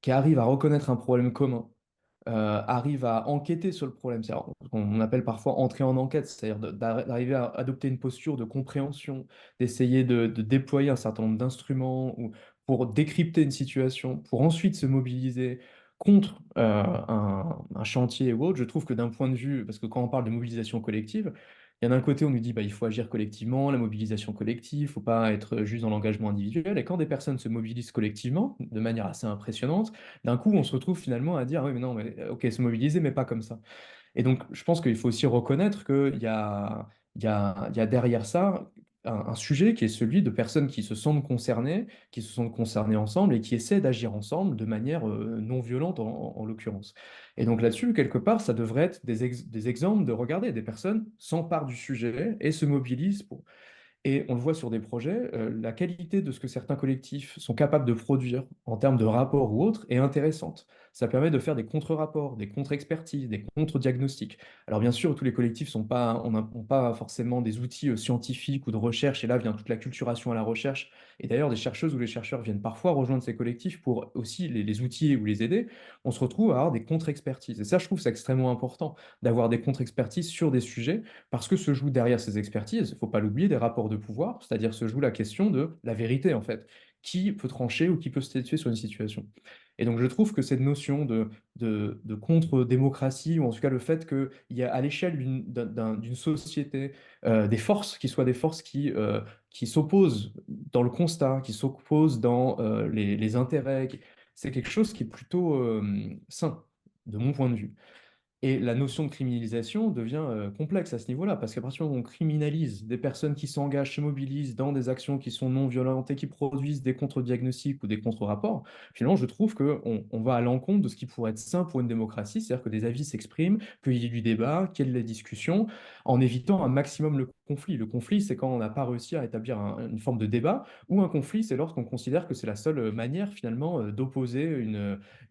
arrivent à reconnaître un problème commun, arrivent à enquêter sur le problème, c'est ce qu'on appelle parfois entrer en enquête, c'est-à-dire d'arriver à adopter une posture de compréhension, d'essayer de déployer un certain nombre d'instruments pour décrypter une situation, pour ensuite se mobiliser contre un chantier ou autre. Je trouve que d'un point de vue, parce que quand on parle de mobilisation collective, Il y en a un côté, on nous dit bah, il faut agir collectivement, la mobilisation collective, il ne faut pas être juste dans l'engagement individuel. Et quand des personnes se mobilisent collectivement, de manière assez impressionnante, d'un coup, on se retrouve finalement à dire, ah oui, mais non, mais, ok, se mobiliser, mais pas comme ça. Et donc, je pense qu'il faut aussi reconnaître qu'il y a derrière ça un sujet qui est celui de personnes qui se sentent concernées ensemble et qui essaient d'agir ensemble de manière non violente en l'occurrence. Et donc là-dessus, quelque part, ça devrait être des exemples de regarder des personnes s'emparent du sujet et se mobilisent pour, et on le voit sur des projets, la qualité de ce que certains collectifs sont capables de produire en termes de rapports ou autres est intéressante. Ça permet de faire des contre-rapports, des contre-expertises, des contre-diagnostics. Alors bien sûr, tous les collectifs n'ont pas forcément des outils scientifiques ou de recherche, et là vient toute la culturation à la recherche. Et d'ailleurs, des chercheuses ou les chercheurs viennent parfois rejoindre ces collectifs pour aussi les outiller ou les aider. On se retrouve à avoir des contre-expertises. Et ça, je trouve, c'est extrêmement important d'avoir des contre-expertises sur des sujets parce que se joue derrière ces expertises, il ne faut pas l'oublier, des rapports de pouvoir, c'est-à-dire se joue la question de la vérité en fait. Qui peut trancher ou qui peut statuer sur une situation? Et donc je trouve que cette notion de contre-démocratie, ou en tout cas le fait qu'il y a à l'échelle d'une société des forces qui soient des forces qui s'opposent dans le constat, qui s'opposent dans les intérêts, c'est quelque chose qui est plutôt sain, de mon point de vue. Et la notion de criminalisation devient complexe à ce niveau-là, parce qu'à partir du moment où on criminalise des personnes qui s'engagent, se mobilisent dans des actions qui sont non violentes et qui produisent des contre-diagnostics ou des contre-rapports, finalement, je trouve qu'on va à l'encontre de ce qui pourrait être sain pour une démocratie, c'est-à-dire que des avis s'expriment, qu'il y ait du débat, qu'il y ait de la discussion, en évitant un maximum le conflit. Le conflit, c'est quand on n'a pas réussi à établir une forme de débat, ou un conflit, c'est lorsqu'on considère que c'est la seule manière, finalement, d'opposer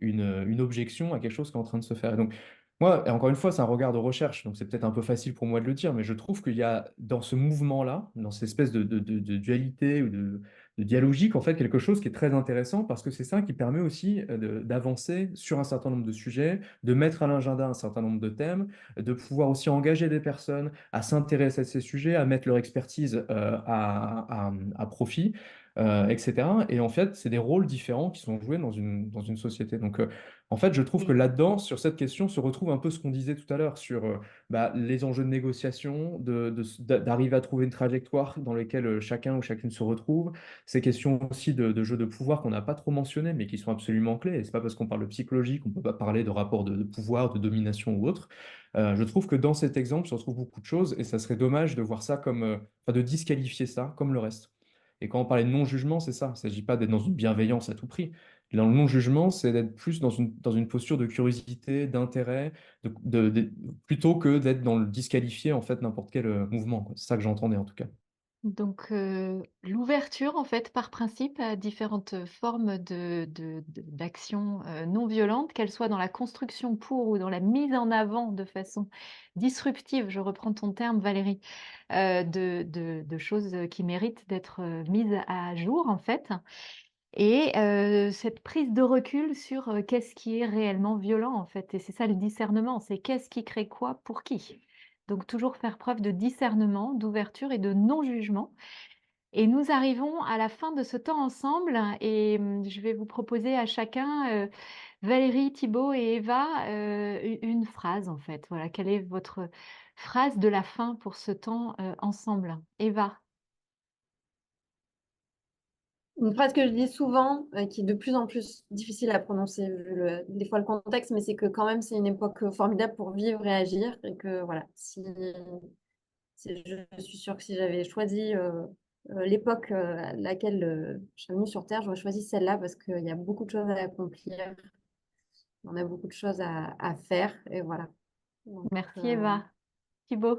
une objection à quelque chose qui est en train de se faire. Et donc, moi, et encore une fois, c'est un regard de recherche, donc c'est peut-être un peu facile pour moi de le dire, mais je trouve qu'il y a dans ce mouvement-là, dans cette espèce de dualité ou de dialogique, en fait, quelque chose qui est très intéressant parce que c'est ça qui permet aussi d'avancer sur un certain nombre de sujets, de mettre à l'agenda un certain nombre de thèmes, de pouvoir aussi engager des personnes à s'intéresser à ces sujets, à mettre leur expertise à profit, etc. Et en fait, c'est des rôles différents qui sont joués dans une société. Donc, en fait, je trouve que Oui. là-dedans, sur cette question, se retrouve un peu ce qu'on disait tout à l'heure sur bah, les enjeux de négociation, d'arriver à trouver une trajectoire dans laquelle chacun ou chacune se retrouve. Ces questions aussi de jeux de pouvoir qu'on n'a pas trop mentionnées, mais qui sont absolument clés. Et c'est pas parce qu'on parle de psychologie qu'on peut pas parler de rapports de pouvoir, de domination ou autre. Je trouve que dans cet exemple, se retrouve beaucoup de choses et ça serait dommage de voir ça comme, enfin, de disqualifier ça comme le reste. Et quand on parlait de non-jugement, c'est ça. Il ne s'agit pas d'être dans une bienveillance à tout prix. Dans le non-jugement, c'est d'être plus dans une posture de curiosité, d'intérêt, plutôt que d'être dans le disqualifier en fait n'importe quel mouvement, quoi. C'est ça que j'entendais en tout cas. Donc, l'ouverture, en fait, par principe, à différentes formes d'actions non violentes, qu'elles soient dans la construction pour ou dans la mise en avant de façon disruptive, je reprends ton terme, Valérie, de choses qui méritent d'être mises à jour, en fait. Et cette prise de recul sur qu'est-ce qui est réellement violent, en fait. Et c'est ça le discernement, c'est qu'est-ce qui crée quoi pour qui. Donc, toujours faire preuve de discernement, d'ouverture et de non-jugement. Et nous arrivons à la fin de ce temps ensemble et je vais vous proposer à chacun, Valérie, Thibaut et Eva, une phrase en fait. Voilà, quelle est votre phrase de la fin pour ce temps ensemble? Eva. Une phrase que je dis souvent, qui est de plus en plus difficile à prononcer, vu des fois le contexte, mais c'est que quand même c'est une époque formidable pour vivre et agir. Et que voilà, je suis sûre que si j'avais choisi l'époque à laquelle je suis venue sur Terre, j'aurais choisi celle-là parce qu'il y a beaucoup de choses à accomplir, on a beaucoup de choses à faire. Et voilà. Donc, Merci Eva. Thibaut,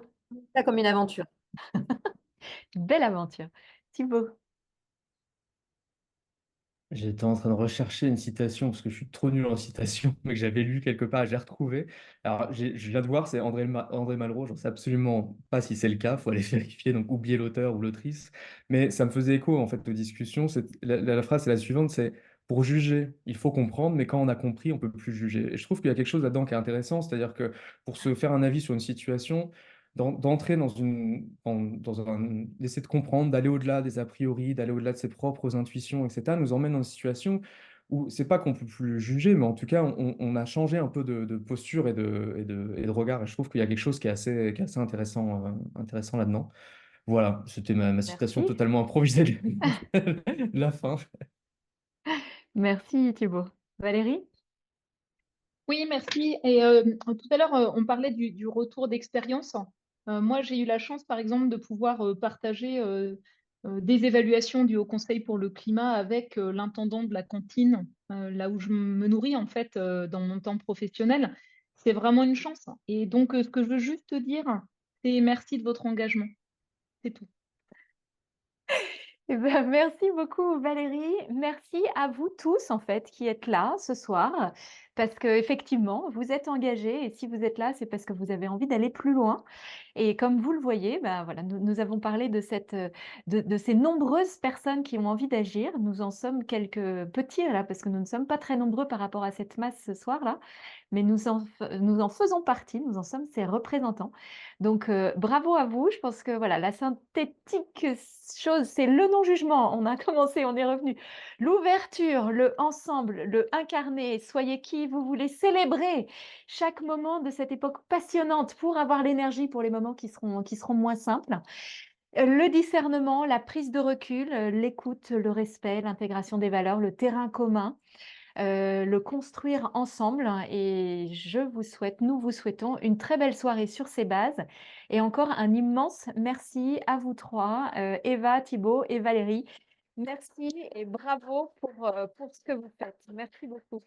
ça comme une aventure. belle aventure. Thibaut. J'étais en train de rechercher une citation parce que je suis trop nul en citation, mais que j'avais lu quelque part, j'ai retrouvé. Alors, je viens de voir, c'est André Malraux, j'en sais absolument pas si c'est le cas, il faut aller vérifier, donc oublier l'auteur ou l'autrice. Mais ça me faisait écho en fait aux discussions. La phrase, c'est la suivante, c'est pour juger, il faut comprendre, mais quand on a compris, on peut plus juger. Et je trouve qu'il y a quelque chose là-dedans qui est intéressant, c'est-à-dire que pour se faire un avis sur une situation, d'entrer d'essayer de comprendre, d'aller au-delà des a priori, d'aller au-delà de ses propres intuitions, etc., nous emmène dans une situation où c'est pas qu'on peut plus juger, mais en tout cas, on a changé un peu de posture et de regard. Et je trouve qu'il y a quelque chose qui est assez intéressant, intéressant là-dedans. Voilà, c'était ma citation Merci. totalement improvisée de la fin. Merci Thibaut. Valérie? Oui, merci. Et tout à l'heure, on parlait du retour d'expérience. Moi, j'ai eu la chance, par exemple, de pouvoir partager des évaluations du Haut Conseil pour le climat avec l'intendant de la cantine, là où je me nourris, en fait, dans mon temps professionnel. C'est vraiment une chance. Et donc, ce que je veux juste te dire, c'est merci de votre engagement. C'est tout. Eh ben, merci beaucoup Valérie. Merci à vous tous en fait qui êtes là ce soir parce que effectivement vous êtes engagés et si vous êtes là c'est parce que vous avez envie d'aller plus loin. Et comme vous le voyez, ben voilà, nous avons parlé de de ces nombreuses personnes qui ont envie d'agir. Nous en sommes quelques petits là parce que nous ne sommes pas très nombreux par rapport à cette masse ce soir là, mais nous en faisons partie. Nous en sommes ces représentants. Donc, bravo à vous. Je pense que voilà, la synthétique chose, c'est le non-jugement. On a commencé, on est revenu. L'ouverture, le ensemble, le incarné. Soyez qui vous voulez célébrer chaque moment de cette époque passionnante pour avoir l'énergie pour les moments qui seront moins simples. Le discernement, la prise de recul, l'écoute, le respect, l'intégration des valeurs, le terrain commun le construire ensemble. Et je vous souhaite, nous vous souhaitons une très belle soirée sur ces bases. Et encore un immense merci à vous trois, Eva, Thibaut et Valérie. Merci et bravo pour ce que vous faites. Merci beaucoup.